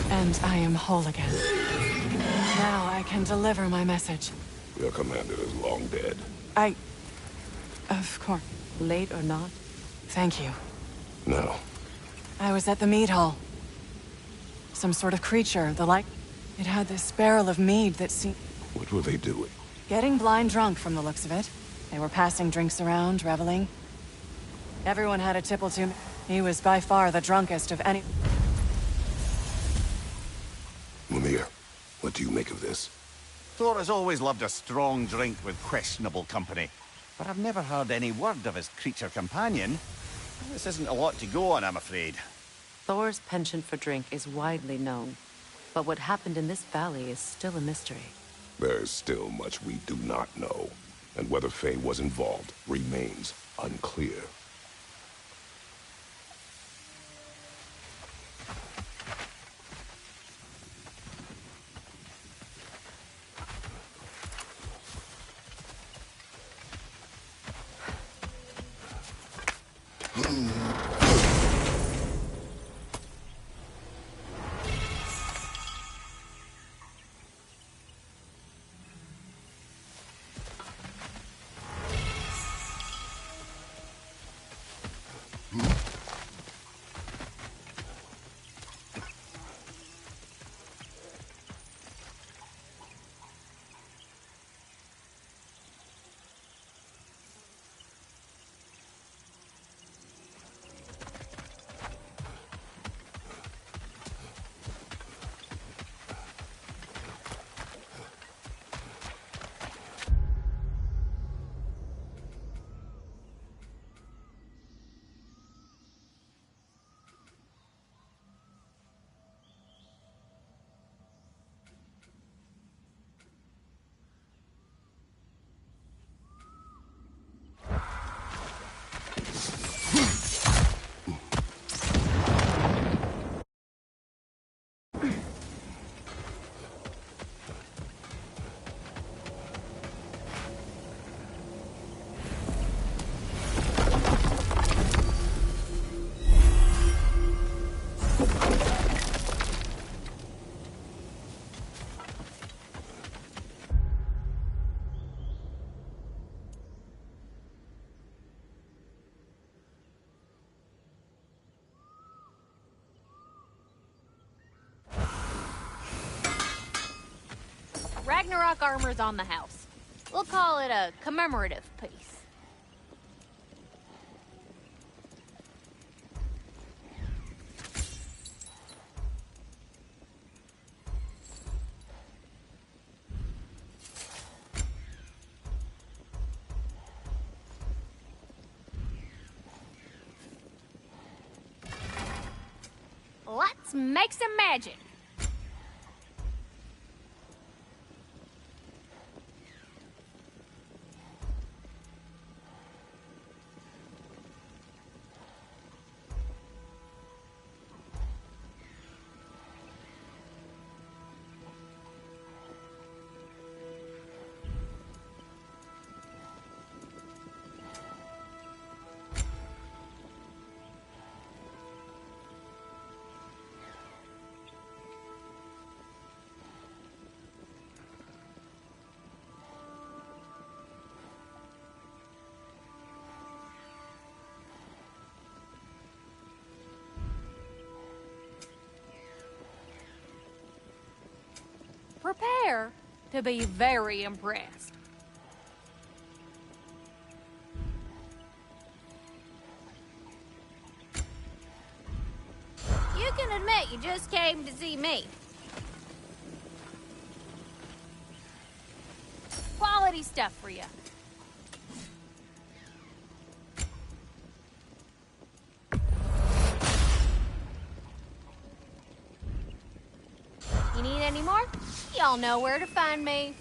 And I am whole again. Now I can deliver my message. Your commander is long dead. Of course. Late or not, thank you. No. I was at the mead hall. Some sort of creature, the like... It had this barrel of mead that seemed... What were they doing? Getting blind drunk from the looks of it. They were passing drinks around, reveling. Everyone had a tipple to me. He was by far the drunkest of any... Mimir, what do you make of this? Thor has always loved a strong drink with questionable company. But I've never heard any word of his creature companion. This isn't a lot to go on, I'm afraid. Thor's penchant for drink is widely known. But what happened in this valley is still a mystery. There is still much we do not know. And whether Faye was involved remains unclear. Ragnarök armor's on the house. We'll call it a commemorative piece. Let's make some magic. prepare to be very impressed. You can admit you just came to see me. Quality stuff for you. You need any more? Y'all know where to find me.